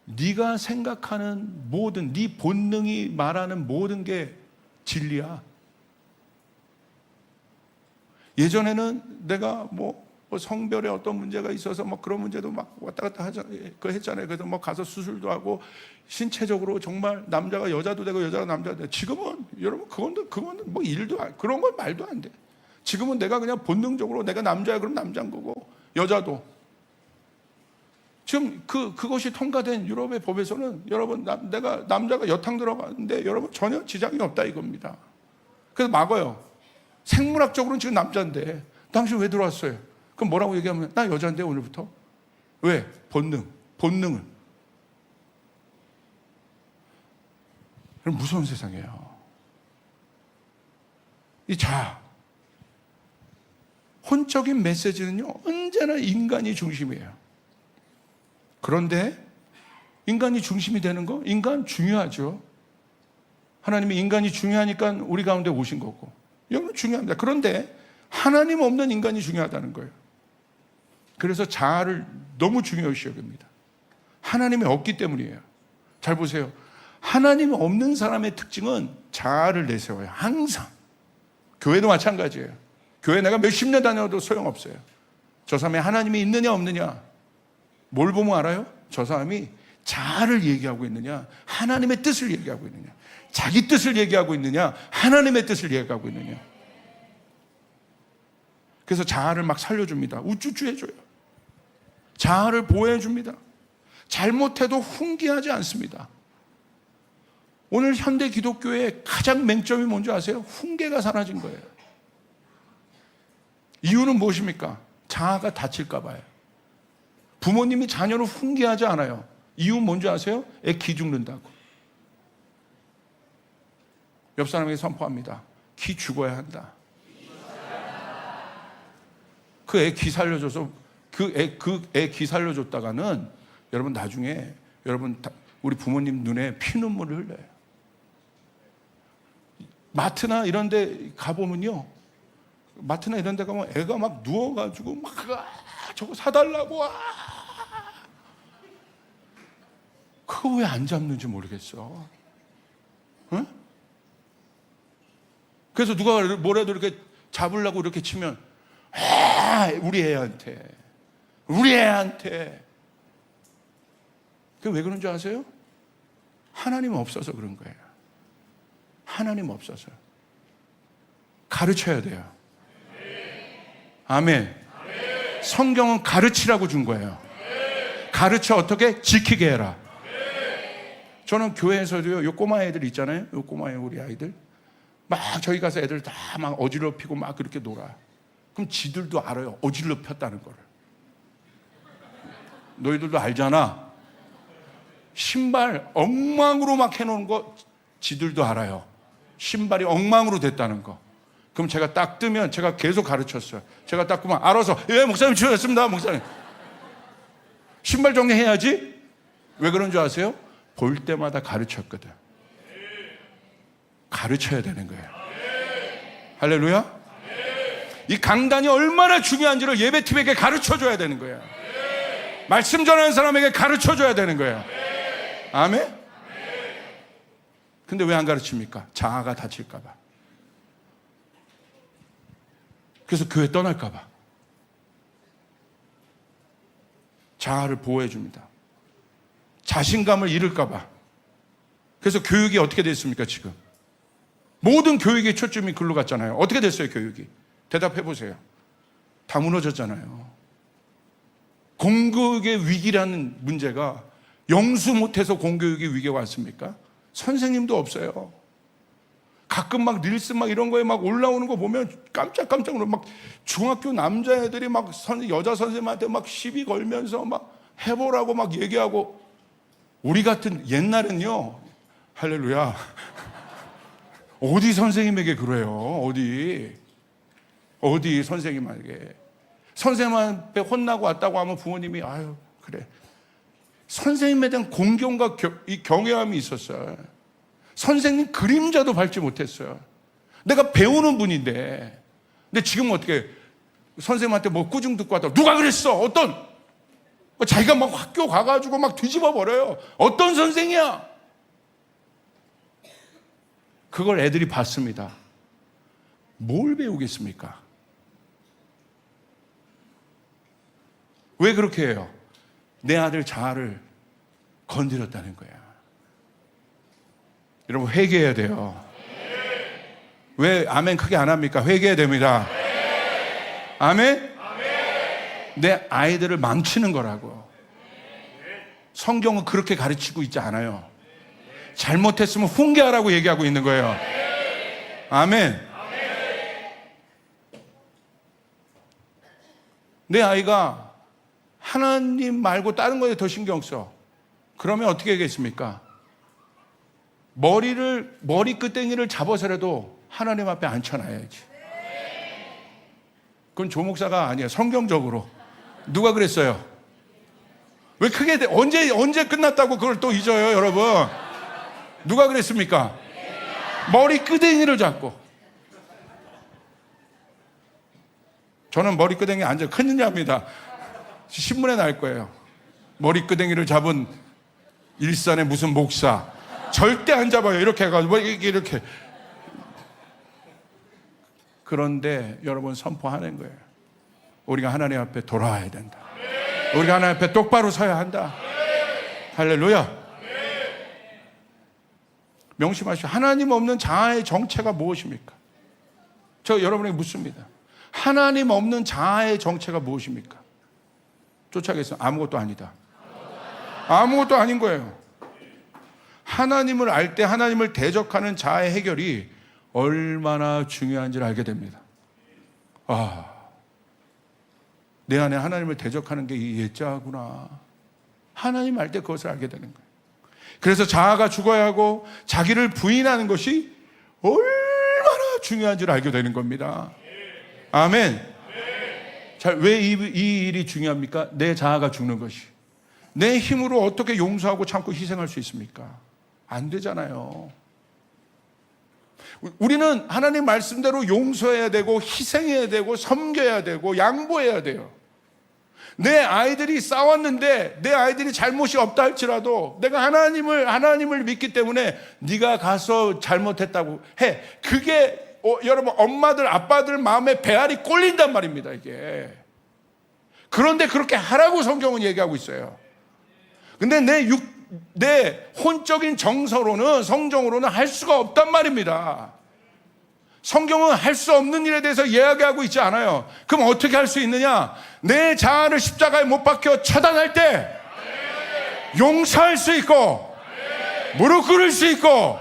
네가 생각하는 모든, 네 본능이 말하는 모든 게 진리야. 예전에는 내가 뭐 성별에 어떤 문제가 있어서 뭐 그런 문제도 막 왔다 갔다 했잖아요. 그래서 뭐 가서 수술도 하고 신체적으로 정말 남자가 여자도 되고 여자가 남자도 되고. 지금은 여러분 그건 뭐 일도 그런 건 말도 안 돼. 지금은 내가 그냥 본능적으로 내가 남자야 그럼 남자인 거고 여자도. 지금 그것이 통과된 유럽의 법에서는 여러분 내가 남자가 여탕 들어가는데 여러분 전혀 지장이 없다 이겁니다. 그래서 막어요. 생물학적으로는 지금 남자인데 당신 왜 들어왔어요? 그럼 뭐라고 얘기하면 나 여자인데 오늘부터? 왜? 본능을. 그럼 무서운 세상이에요. 이 자아, 혼적인 메시지는요 언제나 인간이 중심이에요. 그런데 인간이 중심이 되는 거, 인간 중요하죠. 하나님이 인간이 중요하니까 우리 가운데 오신 거고 이건 중요합니다. 그런데 하나님 없는 인간이 중요하다는 거예요. 그래서 자아를 너무 중요시 여깁니다. 하나님이 없기 때문이에요. 잘 보세요. 하나님이 없는 사람의 특징은 자아를 내세워요. 항상. 교회도 마찬가지예요. 교회 내가 몇십 년 다녀도 소용없어요. 저 사람이 하나님이 있느냐 없느냐 뭘 보면 알아요? 저 사람이 자아를 얘기하고 있느냐 하나님의 뜻을 얘기하고 있느냐 자기 뜻을 얘기하고 있느냐 하나님의 뜻을 얘기하고 있느냐. 그래서 자아를 막 살려줍니다. 우쭈쭈 해줘요. 자아를 보호해줍니다. 잘못해도 훈계하지 않습니다. 오늘 현대 기독교의 가장 맹점이 뭔지 아세요? 훈계가 사라진 거예요. 이유는 무엇입니까? 자아가 다칠까 봐요. 부모님이 자녀를 훈계하지 않아요. 이유는 뭔지 아세요? 애 기 죽는다고. 옆 사람에게 선포합니다. 기 죽어야 한다. 그 애 기 살려줘서 그 애 기 살려줬다가는 여러분 나중에 여러분 우리 부모님 눈에 피눈물을 흘려요. 마트나 이런 데 가보면요. 마트나 이런 데 가면 애가 막 누워가지고 막 저거 사달라고 그거 왜 안 잡는지 모르겠어. 응? 그래서 누가 뭐라도 이렇게 잡으려고 이렇게 치면 우리 애한테 그게 왜 그런 줄 아세요? 하나님 없어서 그런 거예요. 하나님 없어서 가르쳐야 돼요. 아멘. 성경은 가르치라고 준 거예요. 가르쳐 어떻게? 지키게 해라. 저는 교회에서도요, 요 꼬마 애들 있잖아요. 요 꼬마 우리 아이들. 막 저희 가서 애들 다 막 어질러피고 막 그렇게 놀아. 그럼 지들도 알아요. 어질러폈다는 거를. 너희들도 알잖아. 신발 엉망으로 막 해놓은 거 지들도 알아요. 신발이 엉망으로 됐다는 거. 그럼 제가 딱 뜨면 제가 계속 가르쳤어요. 제가 딱 보면 알아서 예 목사님 주셨습니다 목사님. 신발 정리해야지. 왜 그런 줄 아세요? 볼 때마다 가르쳤거든. 가르쳐야 되는 거예요. 할렐루야. 이 강단이 얼마나 중요한지를 예배팀에게 가르쳐줘야 되는 거예요. 말씀 전하는 사람에게 가르쳐줘야 되는 거예요. 아멘. 근데 왜 안 가르칩니까? 자아가 다칠까 봐. 그래서 교회 떠날까 봐. 자아를 보호해 줍니다. 자신감을 잃을까 봐. 그래서 교육이 어떻게 됐습니까 지금? 모든 교육의 초점이 글로 갔잖아요. 어떻게 됐어요 교육이? 대답해 보세요. 다 무너졌잖아요. 공교육의 위기라는 문제가 영수 못해서 공교육의 위기가 왔습니까? 선생님도 없어요. 가끔 막 릴스 막 이런 거에 막 올라오는 거 보면 깜짝 놀라. 막 중학교 남자애들이 막 여자 선생님한테 막 시비 걸면서 막 해보라고 막 얘기하고. 우리 같은 옛날은요, 할렐루야, 어디 선생님에게 그래요? 어디 선생님에게. 선생님한테 혼나고 왔다고 하면 부모님이 아유 그래. 선생님에 대한 공경과 이 경외함이 있었어요. 선생님 그림자도 밟지 못했어요. 내가 배우는 분인데. 근데 지금 어떻게 선생님한테 뭐 꾸중 듣고 왔다고 누가 그랬어? 어떤? 자기가 막 학교 가가지고 막 뒤집어 버려요. 어떤 선생이야? 그걸 애들이 봤습니다. 뭘 배우겠습니까? 왜 그렇게 해요? 내 아들 자아를 건드렸다는 거야. 여러분 회개해야 돼요. 왜 아멘 크게 안 합니까? 회개해야 됩니다. 아멘? 내 아이들을 망치는 거라고. 성경은 그렇게 가르치고 있지 않아요. 잘못했으면 훈계하라고 얘기하고 있는 거예요. 아멘. 내 아이가 하나님 말고 다른 거에 더 신경 써. 그러면 어떻게 하겠습니까? 머리끄댕이를 잡아서라도 하나님 앞에 앉혀놔야지. 그건 조목사가 아니에요. 성경적으로. 누가 그랬어요? 왜 크게 언제 끝났다고 그걸 또 잊어요, 여러분? 누가 그랬습니까? 머리끄댕이를 잡고. 저는 머리끄댕이 앉아 큰일 납니다. 신문에 날 거예요. 머리끄댕이를 잡은 일산의 무슨 목사. 절대 안 잡아요. 이렇게 해가지고 이렇게. 그런데 여러분 선포하는 거예요. 우리가 하나님 앞에 돌아와야 된다. 우리가 하나님 앞에 똑바로 서야 한다. 할렐루야. 명심하시오. 하나님 없는 자아의 정체가 무엇입니까? 저 여러분에게 묻습니다. 하나님 없는 자아의 정체가 무엇입니까? 쫓아가겠어요. 아무것도 아니다. 아무것도 아닌 거예요. 하나님을 알 때 하나님을 대적하는 자아의 해결이 얼마나 중요한지를 알게 됩니다. 내 안에 하나님을 대적하는 게 이 예자구나. 하나님 알 때 그것을 알게 되는 거예요. 그래서 자아가 죽어야 하고 자기를 부인하는 것이 얼마나 중요한지를 알게 되는 겁니다. 아멘. 자, 왜 이 일이 중요합니까? 내 자아가 죽는 것이. 내 힘으로 어떻게 용서하고 참고 희생할 수 있습니까? 안 되잖아요. 우리는 하나님 말씀대로 용서해야 되고 희생해야 되고 섬겨야 되고 양보해야 돼요. 내 아이들이 싸웠는데 내 아이들이 잘못이 없다 할지라도 내가 하나님을 믿기 때문에 네가 가서 잘못했다고 해. 그게 여러분 엄마들 아빠들 마음에 배알이 꼴린단 말입니다. 이게. 그런데 그렇게 하라고 성경은 얘기하고 있어요. 근데 내 혼적인 정서로는 성정으로는 할 수가 없단 말입니다. 성경은 할 수 없는 일에 대해서 이야기하고 있지 않아요. 그럼 어떻게 할 수 있느냐? 내 자아를 십자가에 못 박혀 처단할 때 용서할 수 있고 무릎 꿇을 수 있고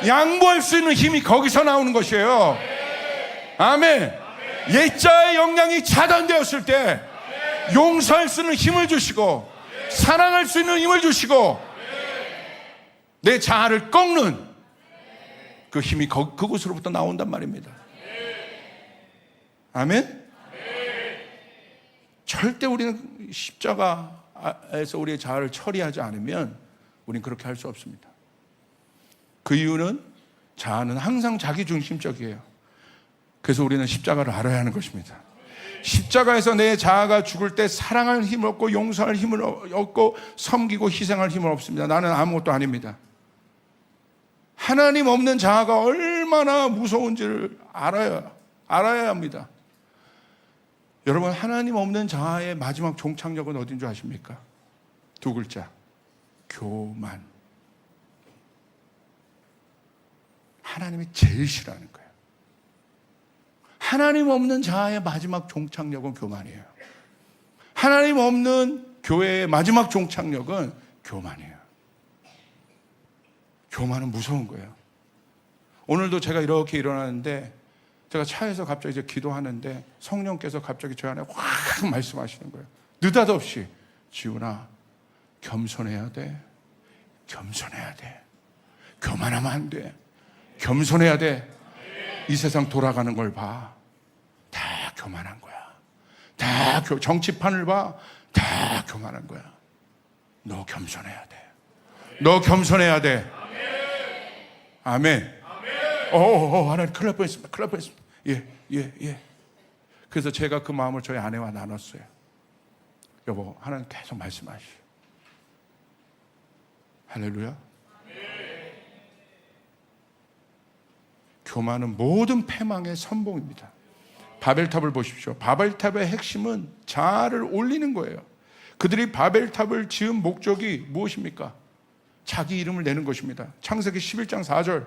양보할 수 있는 힘이 거기서 나오는 것이에요. 아멘. 옛자의 영향이 차단되었을 때 용서할 수 있는 힘을 주시고 사랑할 수 있는 힘을 주시고 내 자아를 꺾는 그 힘이 그곳으로부터 나온단 말입니다. 아멘? 절대 우리는 십자가에서 우리의 자아를 처리하지 않으면 우리는 그렇게 할 수 없습니다. 그 이유는 자아는 항상 자기중심적이에요. 그래서 우리는 십자가를 알아야 하는 것입니다. 십자가에서 내 자아가 죽을 때 사랑할 힘을 얻고 용서할 힘을 얻고 섬기고 희생할 힘을 얻습니다. 나는 아무것도 아닙니다. 하나님 없는 자아가 얼마나 무서운지를 알아야 합니다. 여러분 하나님 없는 자아의 마지막 종착역은 어딘 줄 아십니까? 두 글자. 교만. 하나님이 제일 싫어하는 거예요. 하나님 없는 자아의 마지막 종착역은 교만이에요. 하나님 없는 교회의 마지막 종착역은 교만이에요. 교만은 무서운 거예요. 오늘도 제가 이렇게 일어나는데 제가 차에서 갑자기 이제 기도하는데 성령께서 갑자기 저 안에 확 말씀하시는 거예요. 느닷없이 지훈아 겸손해야 돼. 겸손해야 돼. 교만하면 안 돼. 겸손해야 돼. 이 세상 돌아가는 걸 봐. 다 교만한 거야. 다 정치판을 봐. 다 교만한 거야. 너 겸손해야 돼. 너 겸손해야 돼. 아멘. 하나님 큰일 날 뻔했습니다. 큰일 날 뻔했습니다. 예. 그래서 제가 그 마음을 저희 아내와 나눴어요. 여보, 하나님 계속 말씀하시오. 할렐루야. 교만은 모든 패망의 선봉입니다. 바벨탑을 보십시오. 바벨탑의 핵심은 자아를 올리는 거예요. 그들이 바벨탑을 지은 목적이 무엇입니까? 자기 이름을 내는 것입니다. 창세기 11장 4절.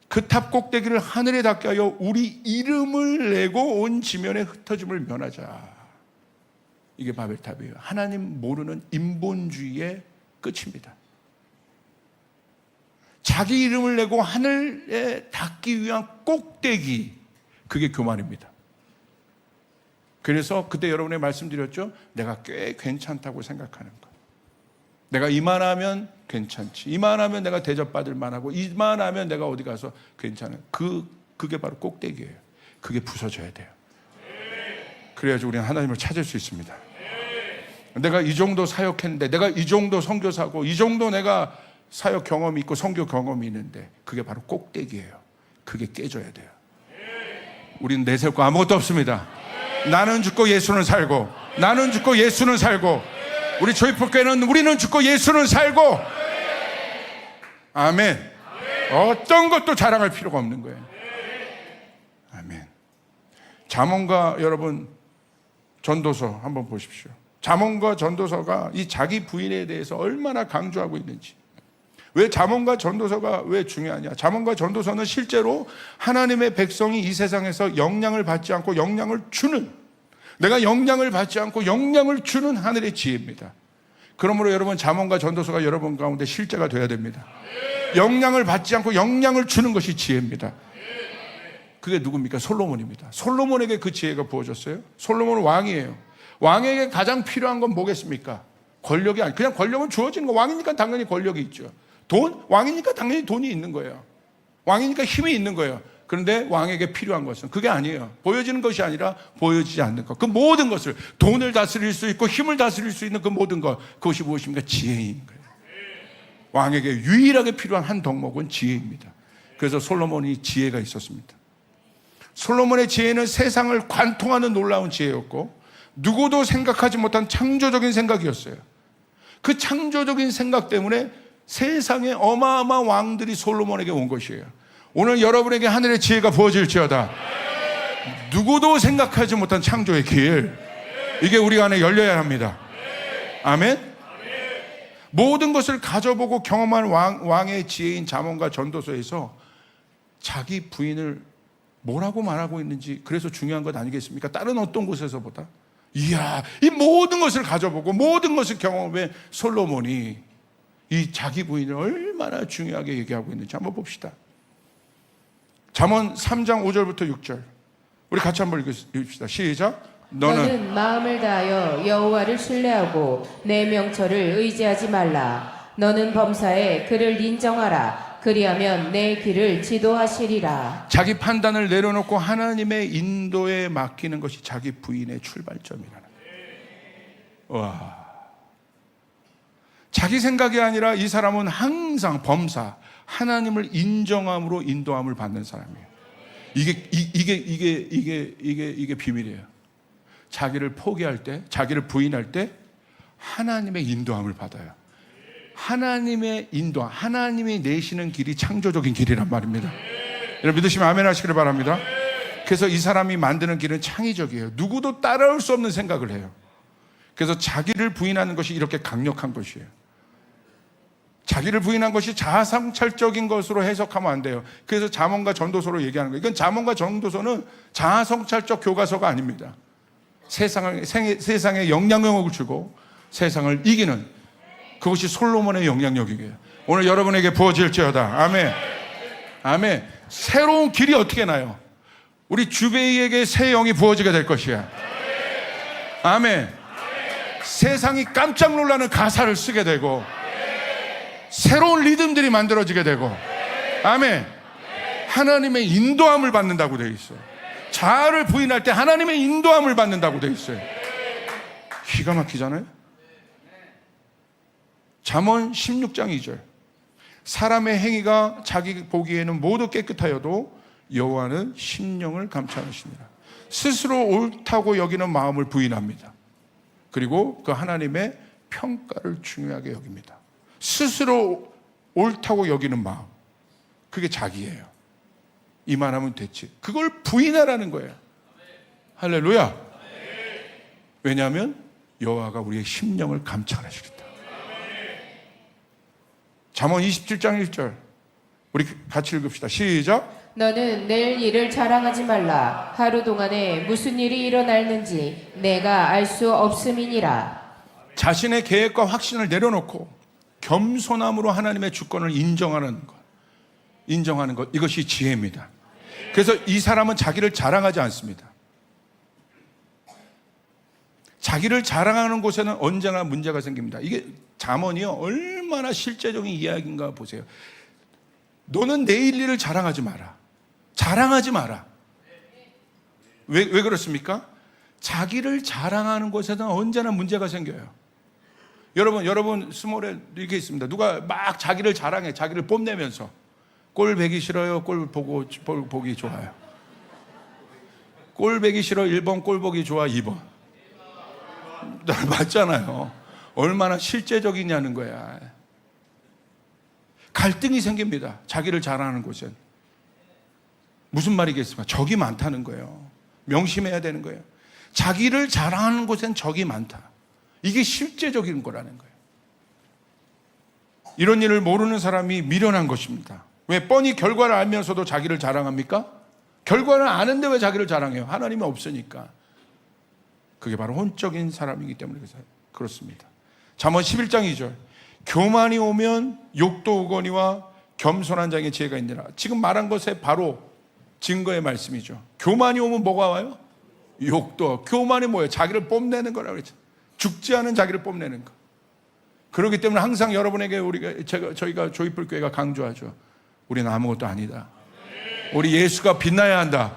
그 탑 꼭대기를 하늘에 닿게 하여 우리 이름을 내고 온 지면에 흩어짐을 면하자. 이게 바벨탑이에요. 하나님 모르는 인본주의의 끝입니다. 자기 이름을 내고 하늘에 닿기 위한 꼭대기, 그게 교만입니다. 그래서 그때 여러분에 말씀드렸죠. 내가 꽤 괜찮다고 생각하는 것. 내가 이만하면 괜찮지. 이만하면 내가 대접받을 만하고, 이만하면 내가 어디 가서 괜찮은. 그게 바로 꼭대기예요. 그게 부서져야 돼요. 그래야지 우리는 하나님을 찾을 수 있습니다. 내가 이 정도 사역했는데, 내가 이 정도 선교사고, 이 정도 내가 사역 경험이 있고 선교 경험이 있는데, 그게 바로 꼭대기예요. 그게 깨져야 돼요. 우리는 내세울 거 아무것도 없습니다. 나는 죽고 예수는 살고, 나는 죽고 예수는 살고, 우리 조이풀교회는 우리는 죽고 예수는 살고. 아멘. 어떤 것도 자랑할 필요가 없는 거예요. 아멘. 잠언가 여러분 전도서 한번 보십시오. 잠언과 전도서가 이 자기 부인에 대해서 얼마나 강조하고 있는지. 왜 잠언과 전도서가 왜 중요하냐? 잠언과 전도서는 실제로 하나님의 백성이 이 세상에서 영향을 받지 않고 영향을 주는, 내가 영향을 받지 않고 영향을 주는 하늘의 지혜입니다. 그러므로 여러분 잠언과 전도서가 여러분 가운데 실제가 되어야 됩니다. 영향을 받지 않고 영향을 주는 것이 지혜입니다. 그게 누굽니까? 솔로몬입니다. 솔로몬에게 그 지혜가 부어졌어요. 솔로몬은 왕이에요. 왕에게 가장 필요한 건 뭐겠습니까? 권력이 아니, 그냥 권력은 주어지는 거. 왕이니까 당연히 권력이 있죠. 돈? 왕이니까 당연히 돈이 있는 거예요. 왕이니까 힘이 있는 거예요. 그런데 왕에게 필요한 것은 그게 아니에요. 보여지는 것이 아니라 보여지지 않는 것. 그 모든 것을, 돈을 다스릴 수 있고 힘을 다스릴 수 있는 그 모든 것, 그것이 무엇입니까? 지혜인 거예요. 왕에게 유일하게 필요한 한 덕목은 지혜입니다. 그래서 솔로몬이 지혜가 있었습니다. 솔로몬의 지혜는 세상을 관통하는 놀라운 지혜였고, 누구도 생각하지 못한 창조적인 생각이었어요. 그 창조적인 생각 때문에 세상에 어마어마한 왕들이 솔로몬에게 온 것이에요. 오늘 여러분에게 하늘의 지혜가 부어질지어다. 누구도 생각하지 못한 창조의 길, 이게 우리 안에 열려야 합니다. 아멘. 모든 것을 가져보고 경험한 왕의 지혜인 잠언과 전도서에서 자기 부인을 뭐라고 말하고 있는지, 그래서 중요한 것 아니겠습니까? 다른 어떤 곳에서보다. 이야, 이 모든 것을 가져보고 모든 것을 경험해 솔로몬이 이 자기 부인을 얼마나 중요하게 얘기하고 있는지 한번 봅시다. 잠언 3장 5절부터 6절 우리 같이 한번 읽읍시다. 시작. 너는 마음을 다하여 여호와를 신뢰하고 내 명철을 의지하지 말라. 너는 범사에 그를 인정하라. 그리하면 내 길을 지도하시리라. 자기 판단을 내려놓고 하나님의 인도에 맡기는 것이 자기 부인의 출발점이라는 거예요. 와. 자기 생각이 아니라 이 사람은 항상 범사, 하나님을 인정함으로 인도함을 받는 사람이에요. 이게 비밀이에요. 자기를 포기할 때, 자기를 부인할 때 하나님의 인도함을 받아요. 하나님의 인도, 하나님이 내시는 길이 창조적인 길이란 말입니다. 여러분 믿으시면 아멘 하시기를 바랍니다. 그래서 이 사람이 만드는 길은 창의적이에요. 누구도 따라올 수 없는 생각을 해요. 그래서 자기를 부인하는 것이 이렇게 강력한 것이에요. 자기를 부인한 것이 자아성찰적인 것으로 해석하면 안 돼요. 그래서 잠언과 전도서로 얘기하는 거예요. 이건 잠언과 전도서는 자아성찰적 교과서가 아닙니다. 세상에 영향력을 주고 세상을 이기는, 그것이 솔로몬의 영향력이에요. 오늘 여러분에게 부어질지어다. 아멘. 아멘. 새로운 길이 어떻게 나요? 우리 주베이에게 새 영이 부어지게 될 것이야. 아멘. 세상이 깜짝 놀라는 가사를 쓰게 되고 새로운 리듬들이 만들어지게 되고, 아멘. 하나님의 인도함을 받는다고 되어 있어요. 자아를 부인할 때 하나님의 인도함을 받는다고 되어 있어요. 기가 막히잖아요. 잠언 16장 2절. 사람의 행위가 자기 보기에는 모두 깨끗하여도 여호와는 심령을 감찰하시니라. 스스로 옳다고 여기는 마음을 부인합니다. 그리고 그 하나님의 평가를 중요하게 여깁니다. 스스로 옳다고 여기는 마음, 그게 자기예요. 이만하면 됐지. 그걸 부인하라는 거예요. 할렐루야. 왜냐하면 여호와가 우리의 심령을 감찰하시기 때문에. 잠언 27장 1절 우리 같이 읽읍시다. 시작. 너는 내일 일을 자랑하지 말라. 하루 동안에 무슨 일이 일어날는지 내가 알 수 없음이니라. 자신의 계획과 확신을 내려놓고 겸손함으로 하나님의 주권을 인정하는 것, 이것이 지혜입니다. 그래서 이 사람은 자기를 자랑하지 않습니다. 자기를 자랑하는 곳에는 언제나 문제가 생깁니다. 이게 잠언이요, 얼마나 실제적인 이야기인가 보세요. 너는 내일 일을 자랑하지 마라. 자랑하지 마라. 왜 그렇습니까? 자기를 자랑하는 곳에는 언제나 문제가 생겨요. 여러분 스몰에 이렇게 있습니다. 누가 막 자기를 자랑해, 자기를 뽐내면서 꼴 보기 싫어요, 꼴 보기 좋아요. 꼴 보기 싫어 1번, 꼴 보기 좋아 2번. 맞잖아요. 얼마나 실제적이냐는 거야. 갈등이 생깁니다. 자기를 자랑하는 곳엔. 무슨 말이겠습니까? 적이 많다는 거예요. 명심해야 되는 거예요. 자기를 자랑하는 곳엔 적이 많다. 이게 실제적인 거라는 거예요. 이런 일을 모르는 사람이 미련한 것입니다. 왜 뻔히 결과를 알면서도 자기를 자랑합니까? 결과를 아는데 왜 자기를 자랑해요? 하나님이 없으니까. 그게 바로 혼적인 사람이기 때문에 그렇습니다. 잠언 11장 2절. 교만이 오면 욕도 오거니와 겸손한 자에게 지혜가 있느라. 지금 말한 것에 바로 증거의 말씀이죠. 교만이 오면 뭐가 와요? 욕도. 교만이 뭐예요? 자기를 뽐내는 거라고 그랬죠. 죽지 않은 자기를 뽐내는 거. 그렇기 때문에 항상 여러분에게 저희가 조이풀 교회가 강조하죠. 우리는 아무것도 아니다. 우리 예수가 빛나야 한다.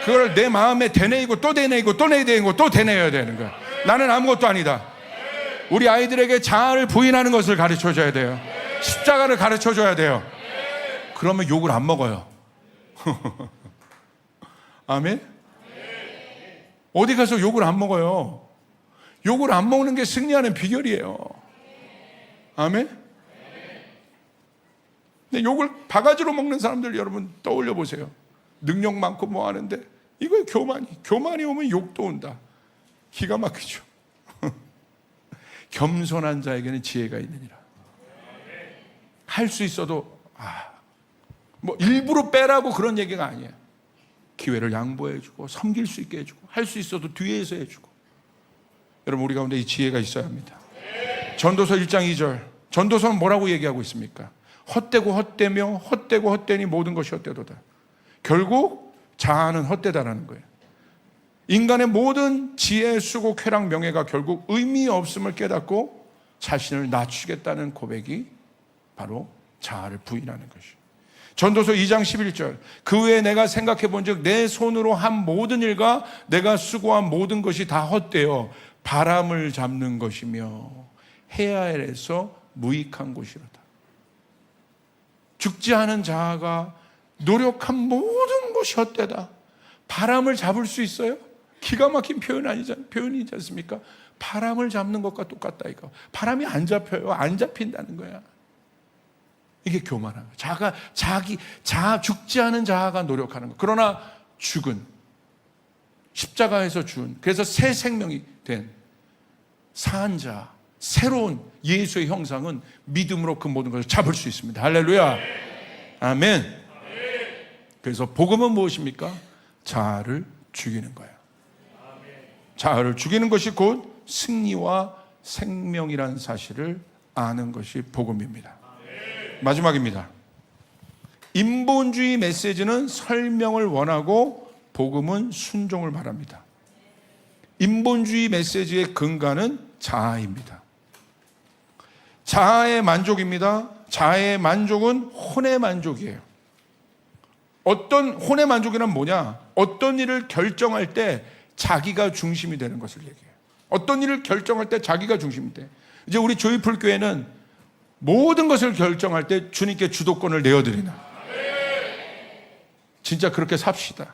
그걸 내 마음에 되뇌이고 또 되뇌이고 또 되뇌이고 또 되뇌어야 되는 거야. 나는 아무것도 아니다. 우리 아이들에게 자아를 부인하는 것을 가르쳐줘야 돼요. 십자가를 가르쳐줘야 돼요. 그러면 욕을 안 먹어요. 아멘? 어디 가서 욕을 안 먹어요. 욕을 안 먹는 게 승리하는 비결이에요. 아멘? 근데 욕을 바가지로 먹는 사람들 여러분 떠올려 보세요. 능력 많고 뭐 하는데 이거에 교만이 오면 욕도 온다. 기가 막히죠. 겸손한 자에게는 지혜가 있느니라. 할 수 있어도 뭐 일부러 빼라고 그런 얘기가 아니에요. 기회를 양보해주고 섬길 수 있게 해주고 할 수 있어도 뒤에서 해주고. 여러분 우리 가운데 이 지혜가 있어야 합니다. 전도서 1장 2절. 전도서는 뭐라고 얘기하고 있습니까? 헛되고 헛되며 헛되고 헛되니 모든 것이 헛되도다. 결국 자아는 헛되다라는 거예요. 인간의 모든 지혜, 수고, 쾌락, 명예가 결국 의미 없음을 깨닫고 자신을 낮추겠다는 고백이 바로 자아를 부인하는 것이에요. 전도서 2장 11절. 그 외에 내가 생각해 본즉 내 손으로 한 모든 일과 내가 수고한 모든 것이 다 헛되어 바람을 잡는 것이며 해아엘에서 무익한 곳이로다. 죽지 않은 자아가 노력한 모든 것이 헛되다. 바람을 잡을 수 있어요? 기가 막힌 표현이지 않습니까? 바람을 잡는 것과 똑같다 이거. 바람이 안 잡혀요. 안 잡힌다는 거야. 이게 교만한 거야. 죽지 않은 자아가 노력하는 거. 그러나 죽은, 십자가에서 죽은, 그래서 새 생명이 된 산 자, 새로운 예수의 형상은 믿음으로 그 모든 것을 잡을 수 있습니다. 할렐루야. 아멘. 그래서 복음은 무엇입니까? 자아를 죽이는 거예요. 자아를 죽이는 것이 곧 승리와 생명이라는 사실을 아는 것이 복음입니다. 마지막입니다. 인본주의 메시지는 설명을 원하고 복음은 순종을 바랍니다. 인본주의 메시지의 근간은 자아입니다. 자아의 만족입니다. 자아의 만족은 혼의 만족이에요. 어떤 혼의 만족이란 뭐냐? 어떤 일을 결정할 때 자기가 중심이 되는 것을 얘기해요. 어떤 일을 결정할 때 자기가 중심이 돼. 이제 우리 조이풀 교회는 모든 것을 결정할 때 주님께 주도권을 내어드리나. 진짜 그렇게 삽시다.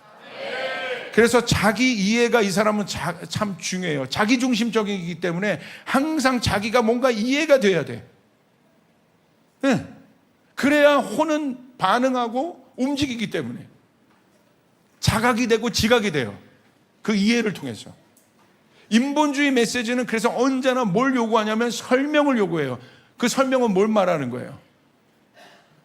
그래서 자기 이해가 이 사람은 참 중요해요. 자기 중심적이기 때문에 항상 자기가 뭔가 이해가 돼야 돼. 네. 그래야 혼은 반응하고 움직이기 때문에 자각이 되고 지각이 돼요. 그 이해를 통해서. 인본주의 메시지는 그래서 언제나 뭘 요구하냐면 설명을 요구해요. 그 설명은 뭘 말하는 거예요?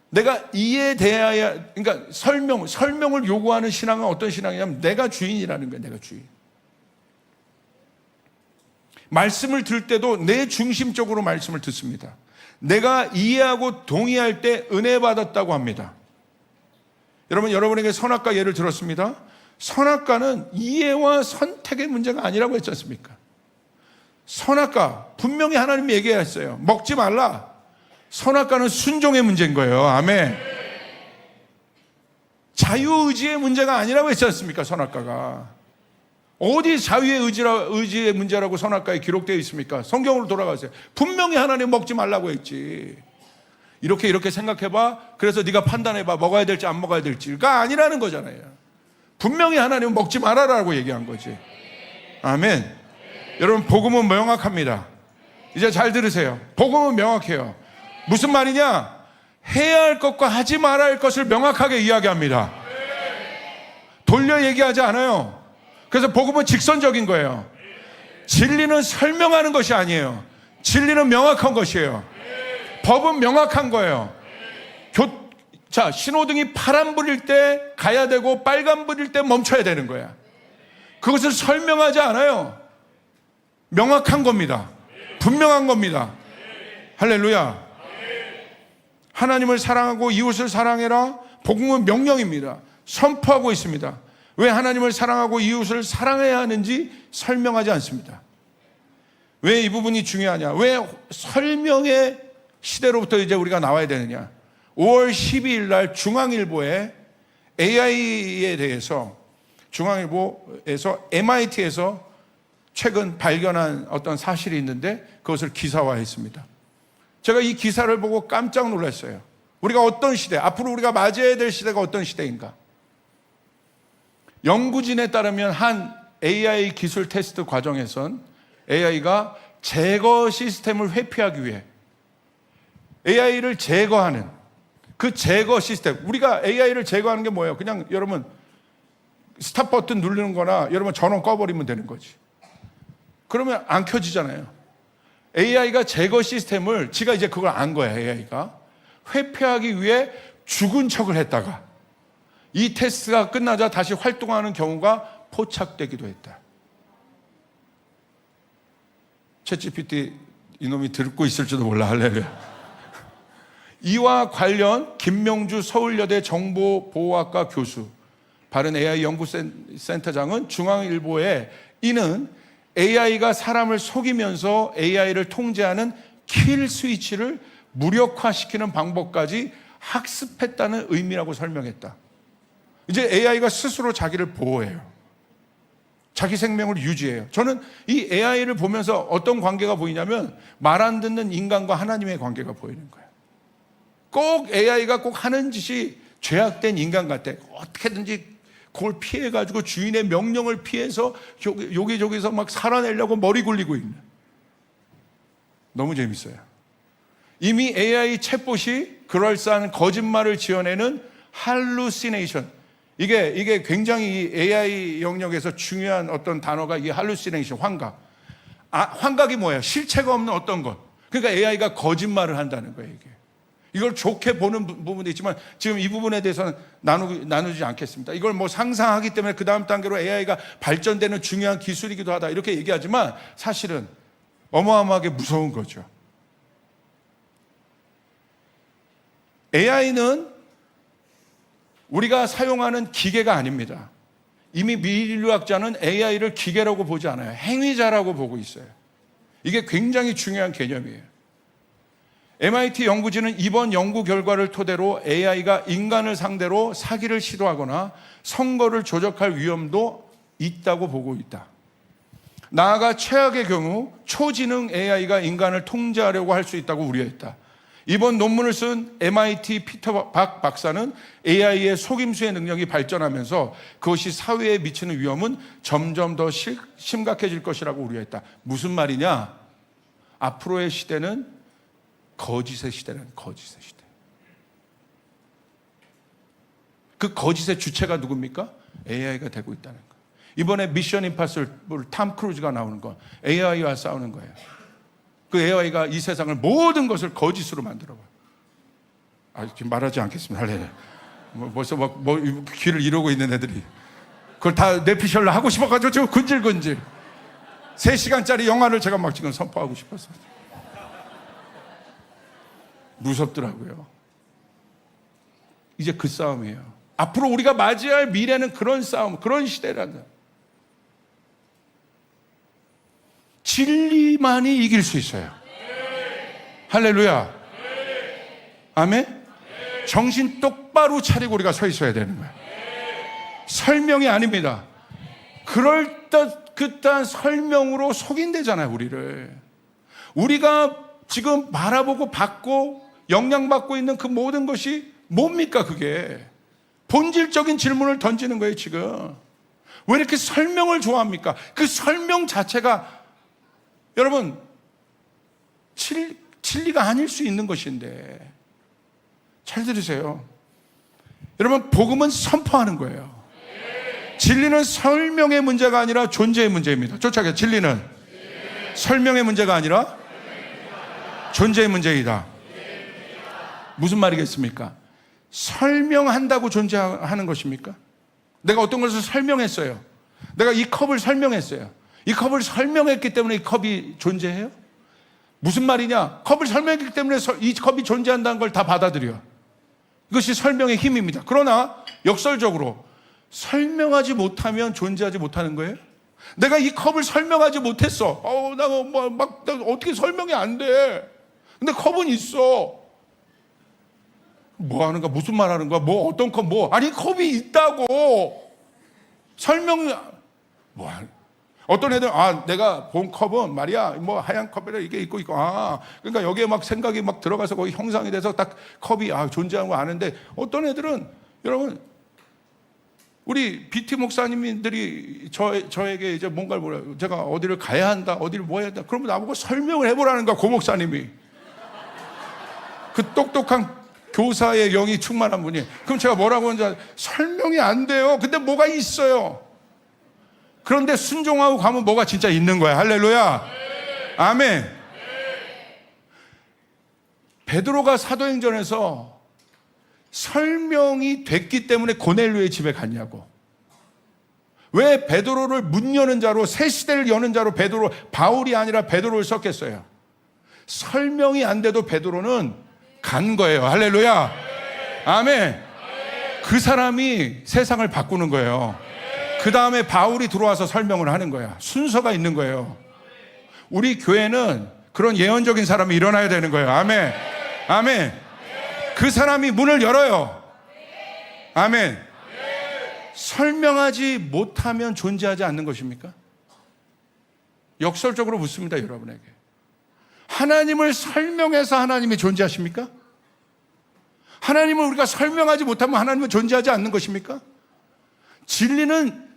내가 이해돼야, 그러니까 설명을 요구하는 신앙은 어떤 신앙이냐면 내가 주인이라는 거예요. 내가 주인. 말씀을 들을 때도 내 중심적으로 말씀을 듣습니다. 내가 이해하고 동의할 때 은혜 받았다고 합니다. 여러분에게 선악과 예를 들었습니다. 선악과는 이해와 선택의 문제가 아니라고 했지 않습니까? 선악과 분명히 하나님이 얘기했어요. 먹지 말라. 선악과는 순종의 문제인 거예요. 아멘. 자유의지의 문제가 아니라고 했지 않습니까? 선악과가. 어디 자유의 의지의 문제라고 선악과에 기록되어 있습니까? 성경으로 돌아가세요. 분명히 하나님 먹지 말라고 했지. 이렇게 생각해봐. 그래서 네가 판단해봐. 먹어야 될지 안 먹어야 될지가 아니라는 거잖아요. 분명히 하나님은 먹지 말아라고 얘기한 거지. 아멘. 여러분, 복음은 명확합니다. 이제 잘 들으세요. 복음은 명확해요. 무슨 말이냐? 해야 할 것과 하지 말아야 할 것을 명확하게 이야기합니다. 돌려 얘기하지 않아요. 그래서 복음은 직선적인 거예요. 진리는 설명하는 것이 아니에요. 진리는 명확한 것이에요. 법은 명확한 거예요. 자, 신호등이 파란불일 때 가야 되고 빨간불일 때 멈춰야 되는 거야. 그것을 설명하지 않아요. 명확한 겁니다. 분명한 겁니다. 할렐루야. 하나님을 사랑하고 이웃을 사랑해라. 복음은 명령입니다. 선포하고 있습니다. 왜 하나님을 사랑하고 이웃을 사랑해야 하는지 설명하지 않습니다. 왜 이 부분이 중요하냐? 왜 설명의 시대로부터 이제 우리가 나와야 되느냐? 5월 12일 날 중앙일보에 AI에 대해서 중앙일보에서 MIT에서 최근 발견한 어떤 사실이 있는데 그것을 기사화했습니다. 제가 이 기사를 보고 깜짝 놀랐어요. 우리가 어떤 시대, 앞으로 우리가 맞이해야 될 시대가 어떤 시대인가? 연구진에 따르면 한 AI 기술 테스트 과정에선 AI가 제거 시스템을 회피하기 위해 AI를 제거하는 그 제거 시스템, 우리가 AI를 제거하는 게 뭐예요? 그냥 여러분 스탑 버튼 누르는 거나 여러분 전원 꺼버리면 되는 거지. 그러면 안 켜지잖아요. AI가 제거 시스템을 지가 이제 그걸 안 거야. AI가 회피하기 위해 죽은 척을 했다가 이 테스트가 끝나자 다시 활동하는 경우가 포착되기도 했다. 챗GPT 이놈이 듣고 있을지도 몰라. 할렐루야. 이와 관련 김명주 서울여대 정보보호학과 교수, 바른 AI 연구센터장은 중앙일보에 이는 AI가 사람을 속이면서 AI를 통제하는 킬 스위치를 무력화시키는 방법까지 학습했다는 의미라고 설명했다. 이제 AI가 스스로 자기를 보호해요. 자기 생명을 유지해요. 저는 이 AI를 보면서 어떤 관계가 보이냐면 말 안 듣는 인간과 하나님의 관계가 보이는 거예요. 꼭 AI가 꼭 하는 짓이 죄악된 인간 같아. 어떻게든지 그걸 피해가지고 주인의 명령을 피해서 여기저기서 막 살아내려고 머리 굴리고 있는. 너무 재밌어요. 이미 AI 챗봇이 그럴싸한 거짓말을 지어내는 할루시네이션. 이게 굉장히 AI 영역에서 중요한 어떤 단어가 이 할루시네이션, 환각. 환각이 뭐예요? 실체가 없는 어떤 것. 그러니까 AI가 거짓말을 한다는 거예요, 이게. 이걸 좋게 보는 부분도 있지만 지금 이 부분에 대해서는 나누지 않겠습니다. 이걸 뭐 상상하기 때문에 그 다음 단계로 AI가 발전되는 중요한 기술이기도 하다 이렇게 얘기하지만 사실은 어마어마하게 무서운 거죠. AI는 우리가 사용하는 기계가 아닙니다. 이미 미인류학자는 AI를 기계라고 보지 않아요. 행위자라고 보고 있어요. 이게 굉장히 중요한 개념이에요. MIT 연구진은 이번 연구 결과를 토대로 AI가 인간을 상대로 사기를 시도하거나 선거를 조작할 위험도 있다고 보고 있다. 나아가 최악의 경우 초지능 AI가 인간을 통제하려고 할 수 있다고 우려했다. 이번 논문을 쓴 MIT 피터 박 박사는 AI의 속임수의 능력이 발전하면서 그것이 사회에 미치는 위험은 점점 더 심각해질 것이라고 우려했다. 무슨 말이냐? 앞으로의 시대는 거짓의 시대는 거짓의 시대. 그 거짓의 주체가 누굽니까? AI가 되고 있다는 거. 이번에 미션 임파서블 탐 크루즈가 나오는 거 AI와 싸우는 거예요. 그 AI가 이 세상을 모든 것을 거짓으로 만들어봐. 지금 말하지 않겠습니다. 할래요. 벌써 귀를 이러고 있는 애들이 그걸 다 내피셜로 하고 싶어가지고 지금 근질근질 3시간짜리 영화를 제가 막 지금 선포하고 싶었어요. 무섭더라고요. 이제 그 싸움이에요. 앞으로 우리가 맞이할 미래는 그런 싸움, 그런 시대란다. 진리만이 이길 수 있어요. 할렐루야. 아멘. 정신 똑바로 차리고 우리가 서 있어야 되는 거예요. 설명이 아닙니다. 그럴듯한 설명으로 속인대잖아요, 우리를. 우리가 지금 바라보고 받고 영향받고 있는 그 모든 것이 뭡니까, 그게? 본질적인 질문을 던지는 거예요, 지금. 왜 이렇게 설명을 좋아합니까? 그 설명 자체가 여러분, 진리가 아닐 수 있는 것인데. 잘 들으세요. 여러분, 복음은 선포하는 거예요. 진리는 설명의 문제가 아니라 존재의 문제입니다. 쫓아가요. 진리는 설명의 문제가 아니라 존재의 문제이다. 무슨 말이겠습니까? 설명한다고 존재하는 것입니까? 내가 어떤 것을 설명했어요. 내가 이 컵을 설명했어요. 이 컵을 설명했기 때문에 이 컵이 존재해요? 무슨 말이냐? 컵을 설명했기 때문에 이 컵이 존재한다는 걸 다 받아들여. 이것이 설명의 힘입니다. 그러나 역설적으로 설명하지 못하면 존재하지 못하는 거예요? 내가 이 컵을 설명하지 못했어. 나 어떻게 설명이 안 돼. 근데 컵은 있어. 뭐 하는 거야? 무슨 말 하는 거야? 뭐 어떤 컵 아니 컵이 있다고. 설명이 어떤 애들 내가 본 컵은 말이야 하얀 컵에 이게 있고 그러니까 여기에 막 생각이 막 들어가서 거기 형상이 돼서 딱 컵이 존재하는 거 아는데 어떤 애들은 여러분 우리 BT 목사님들이 저에게 이제 뭔가를 뭐라 제가 어디를 가야 한다 어디를 뭐 해야 한다 그러면 나보고 설명을 해보라는 거야. 고 목사님이 그 똑똑한 교사의 영이 충만한 분이. 그럼 제가 뭐라고 하는지 설명이 안 돼요. 근데 뭐가 있어요. 그런데 순종하고 가면 뭐가 진짜 있는 거야. 할렐루야. 아멘. 베드로가 사도행전에서 설명이 됐기 때문에 고넬료의 집에 갔냐고. 왜 베드로를 문 여는 자로 새 시대를 여는 자로 바울이 아니라 베드로를 썼겠어요. 설명이 안 돼도 베드로는 간 거예요. 할렐루야. 아멘. 그 사람이 세상을 바꾸는 거예요. 그 다음에 바울이 들어와서 설명을 하는 거야. 순서가 있는 거예요. 우리 교회는 그런 예언적인 사람이 일어나야 되는 거예요. 아멘. 아멘. 그 사람이 문을 열어요. 아멘. 설명하지 못하면 존재하지 않는 것입니까? 역설적으로 묻습니다, 여러분에게. 하나님을 설명해서 하나님이 존재하십니까? 하나님을 우리가 설명하지 못하면 하나님은 존재하지 않는 것입니까? 진리는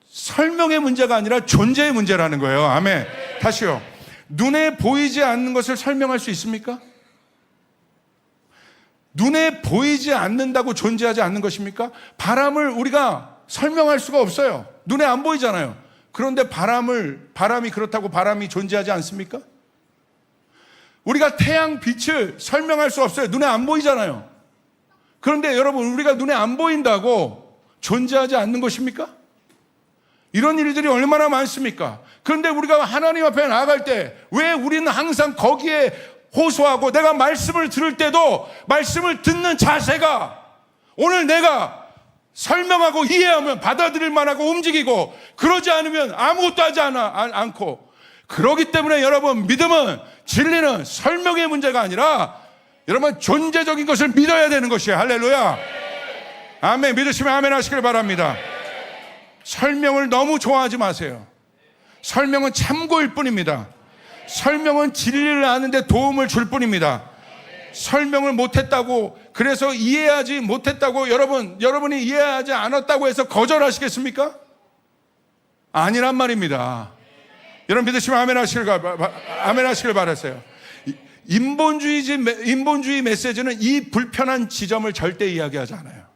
설명의 문제가 아니라 존재의 문제라는 거예요. 아멘. 다시요. 눈에 보이지 않는 것을 설명할 수 있습니까? 눈에 보이지 않는다고 존재하지 않는 것입니까? 바람을 우리가 설명할 수가 없어요. 눈에 안 보이잖아요. 그런데 바람이 그렇다고 바람이 존재하지 않습니까? 우리가 태양 빛을 설명할 수 없어요. 눈에 안 보이잖아요. 그런데 여러분, 우리가 눈에 안 보인다고 존재하지 않는 것입니까? 이런 일들이 얼마나 많습니까? 그런데 우리가 하나님 앞에 나아갈 때 왜 우리는 항상 거기에 호소하고 내가 말씀을 들을 때도 말씀을 듣는 자세가 오늘 내가 설명하고 이해하면 받아들일 만하고 움직이고 그러지 않으면 아무것도 하지 않고 그렇기 때문에 여러분, 믿음은, 진리는 설명의 문제가 아니라 여러분 존재적인 것을 믿어야 되는 것이에요. 할렐루야. 아멘. 믿으시면 아멘 하시길 바랍니다. 설명을 너무 좋아하지 마세요. 설명은 참고일 뿐입니다. 설명은 진리를 아는데 도움을 줄 뿐입니다. 설명을 못했다고, 그래서 이해하지 못했다고 여러분이 이해하지 않았다고 해서 거절하시겠습니까? 아니란 말입니다. 여러분 믿으시면 아멘 하시길 바랐어요. 인본주의 메시지는 이 불편한 지점을 절대 이야기하지 않아요.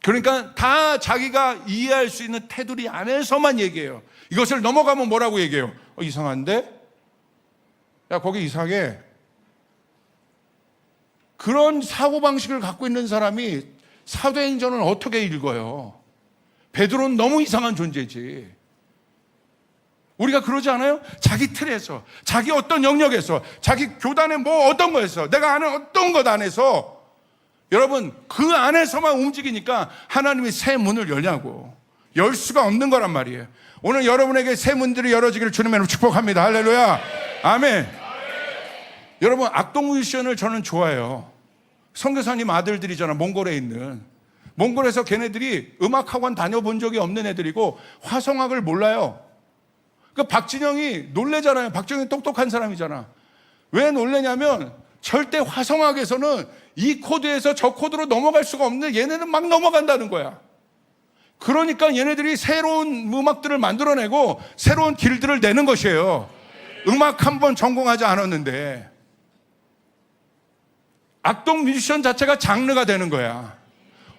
그러니까 다 자기가 이해할 수 있는 테두리 안에서만 얘기해요. 이것을 넘어가면 뭐라고 얘기해요? 이상한데? 야, 거기 이상해. 그런 사고방식을 갖고 있는 사람이 사도행전을 어떻게 읽어요? 베드로는 너무 이상한 존재지. 우리가 그러지 않아요? 자기 틀에서, 자기 어떤 영역에서, 자기 교단의 뭐 어떤 거에서, 내가 아는 어떤 것 안에서, 여러분 그 안에서만 움직이니까 하나님이 새 문을 열냐고. 열 수가 없는 거란 말이에요. 오늘 여러분에게 새 문들이 열어지기를 주님의 축복합니다. 할렐루야. 아멘. 여러분 악동 뮤지션을 저는 좋아해요. 선교사님 아들들이잖아. 몽골에 있는. 몽골에서 걔네들이 음악학원 다녀본 적이 없는 애들이고 화성학을 몰라요. 그 박진영이 놀래잖아요. 박진영이 똑똑한 사람이잖아. 왜 놀래냐면 절대 화성학에서는 이 코드에서 저 코드로 넘어갈 수가 없는데 얘네는 막 넘어간다는 거야. 그러니까 얘네들이 새로운 음악들을 만들어내고 새로운 길들을 내는 것이에요. 음악 한번 전공하지 않았는데. 악동 뮤지션 자체가 장르가 되는 거야.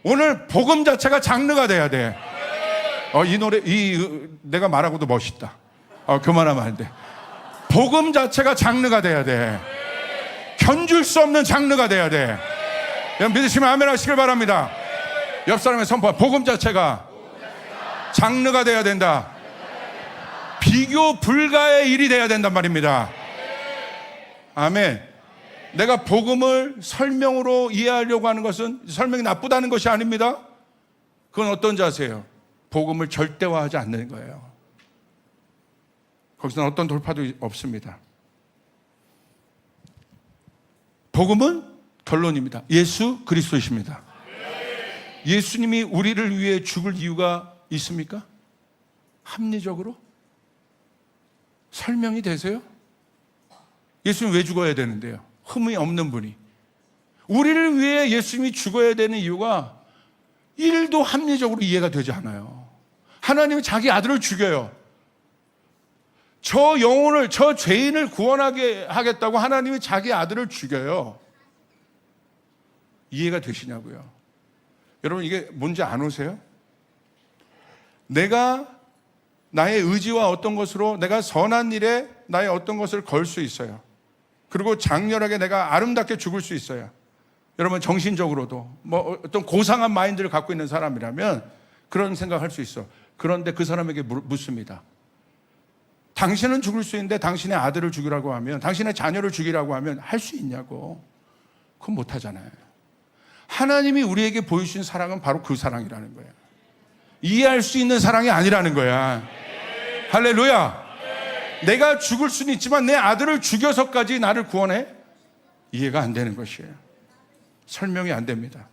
오늘 복음 자체가 장르가 돼야 돼. 이 노래, 내가 말하고도 멋있다. 교만하면 안 돼. 복음 자체가 장르가 돼야 돼. 견줄 수 없는 장르가 돼야 돼. 여러분 믿으시면 아멘 하시길 바랍니다. 옆 사람의 선포. 복음 자체가 장르가 돼야 된다. 비교 불가의 일이 돼야 된단 말입니다. 아멘. 내가 복음을 설명으로 이해하려고 하는 것은 설명이 나쁘다는 것이 아닙니다. 그건 어떤 자세예요? 복음을 절대화하지 않는 거예요. 거기서는 어떤 돌파도 없습니다. 복음은 결론입니다. 예수 그리스도이십니다. 예수님이 우리를 위해 죽을 이유가 있습니까? 합리적으로? 설명이 되세요? 예수님 왜 죽어야 되는데요? 흠이 없는 분이. 우리를 위해 예수님이 죽어야 되는 이유가 1도 합리적으로 이해가 되지 않아요. 하나님이 자기 아들을 죽여요. 저 영혼을, 저 죄인을 구원하게 하겠다고 하나님이 자기 아들을 죽여요. 이해가 되시냐고요? 여러분 이게 뭔지 안 오세요? 내가 나의 의지와 어떤 것으로 내가 선한 일에 나의 어떤 것을 걸 수 있어요. 그리고 장렬하게 내가 아름답게 죽을 수 있어요. 여러분 정신적으로도 뭐 어떤 고상한 마인드를 갖고 있는 사람이라면 그런 생각할 수 있어. 그런데 그 사람에게 묻습니다. 당신은 죽을 수 있는데 당신의 아들을 죽이라고 하면, 당신의 자녀를 죽이라고 하면 할 수 있냐고. 그건 못하잖아요. 하나님이 우리에게 보여주신 사랑은 바로 그 사랑이라는 거예요. 이해할 수 있는 사랑이 아니라는 거야. 할렐루야. 내가 죽을 수는 있지만 내 아들을 죽여서까지 나를 구원해? 이해가 안 되는 것이에요. 설명이 안 됩니다.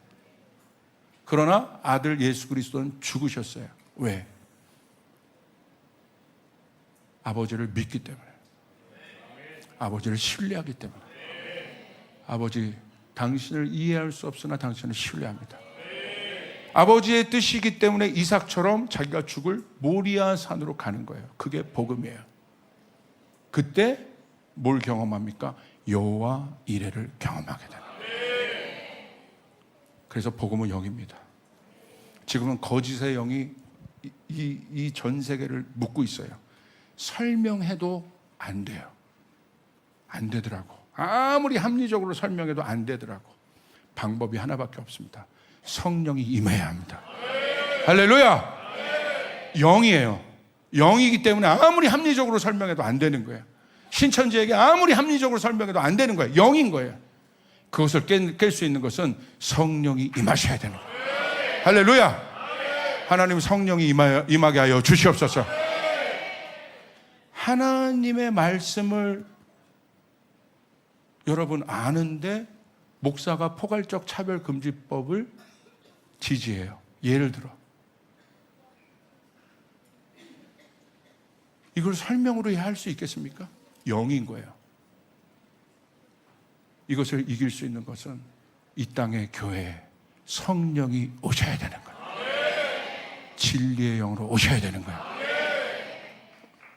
그러나 아들 예수 그리스도는 죽으셨어요. 왜? 아버지를 믿기 때문에. 아버지를 신뢰하기 때문에. 아버지, 당신을 이해할 수 없으나 당신을 신뢰합니다. 아버지의 뜻이기 때문에 이삭처럼 자기가 죽을 모리아 산으로 가는 거예요. 그게 복음이에요. 그때 뭘 경험합니까? 여호와 이레를 경험하게 되는 거예요. 그래서 복음은 영입니다. 지금은 거짓의 영이 이 전 세계를 묶고 있어요. 설명해도 안 돼요. 안 되더라고. 아무리 합리적으로 설명해도 안 되더라고. 방법이 하나밖에 없습니다. 성령이 임해야 합니다. 할렐루야. 영이에요. 영이기 때문에 아무리 합리적으로 설명해도 안 되는 거예요. 신천지에게 아무리 합리적으로 설명해도 안 되는 거예요. 영인 거예요. 그것을 깰 수 있는 것은 성령이 임하셔야 되는 거예요. 할렐루야. 하나님 성령이 임하게 하여 주시옵소서. 하나님의 말씀을 여러분 아는데 목사가 포괄적 차별금지법을 지지해요. 예를 들어 이걸 설명으로 할 수 있겠습니까? 영인 거예요. 이것을 이길 수 있는 것은 이 땅의 교회에 성령이 오셔야 되는 거예요. 진리의 영으로 오셔야 되는 거예요.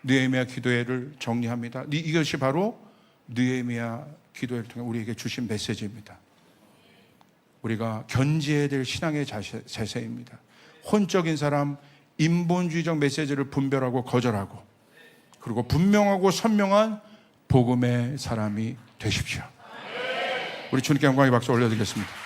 느헤미야 기도회를 정리합니다. 이것이 바로 느헤미야 기도회를 통해 우리에게 주신 메시지입니다. 우리가 견지해야 될 신앙의 자세입니다. 혼적인 사람, 인본주의적 메시지를 분별하고 거절하고, 그리고 분명하고 선명한 복음의 사람이 되십시오. 우리 주님께 영광의 박수 올려드리겠습니다.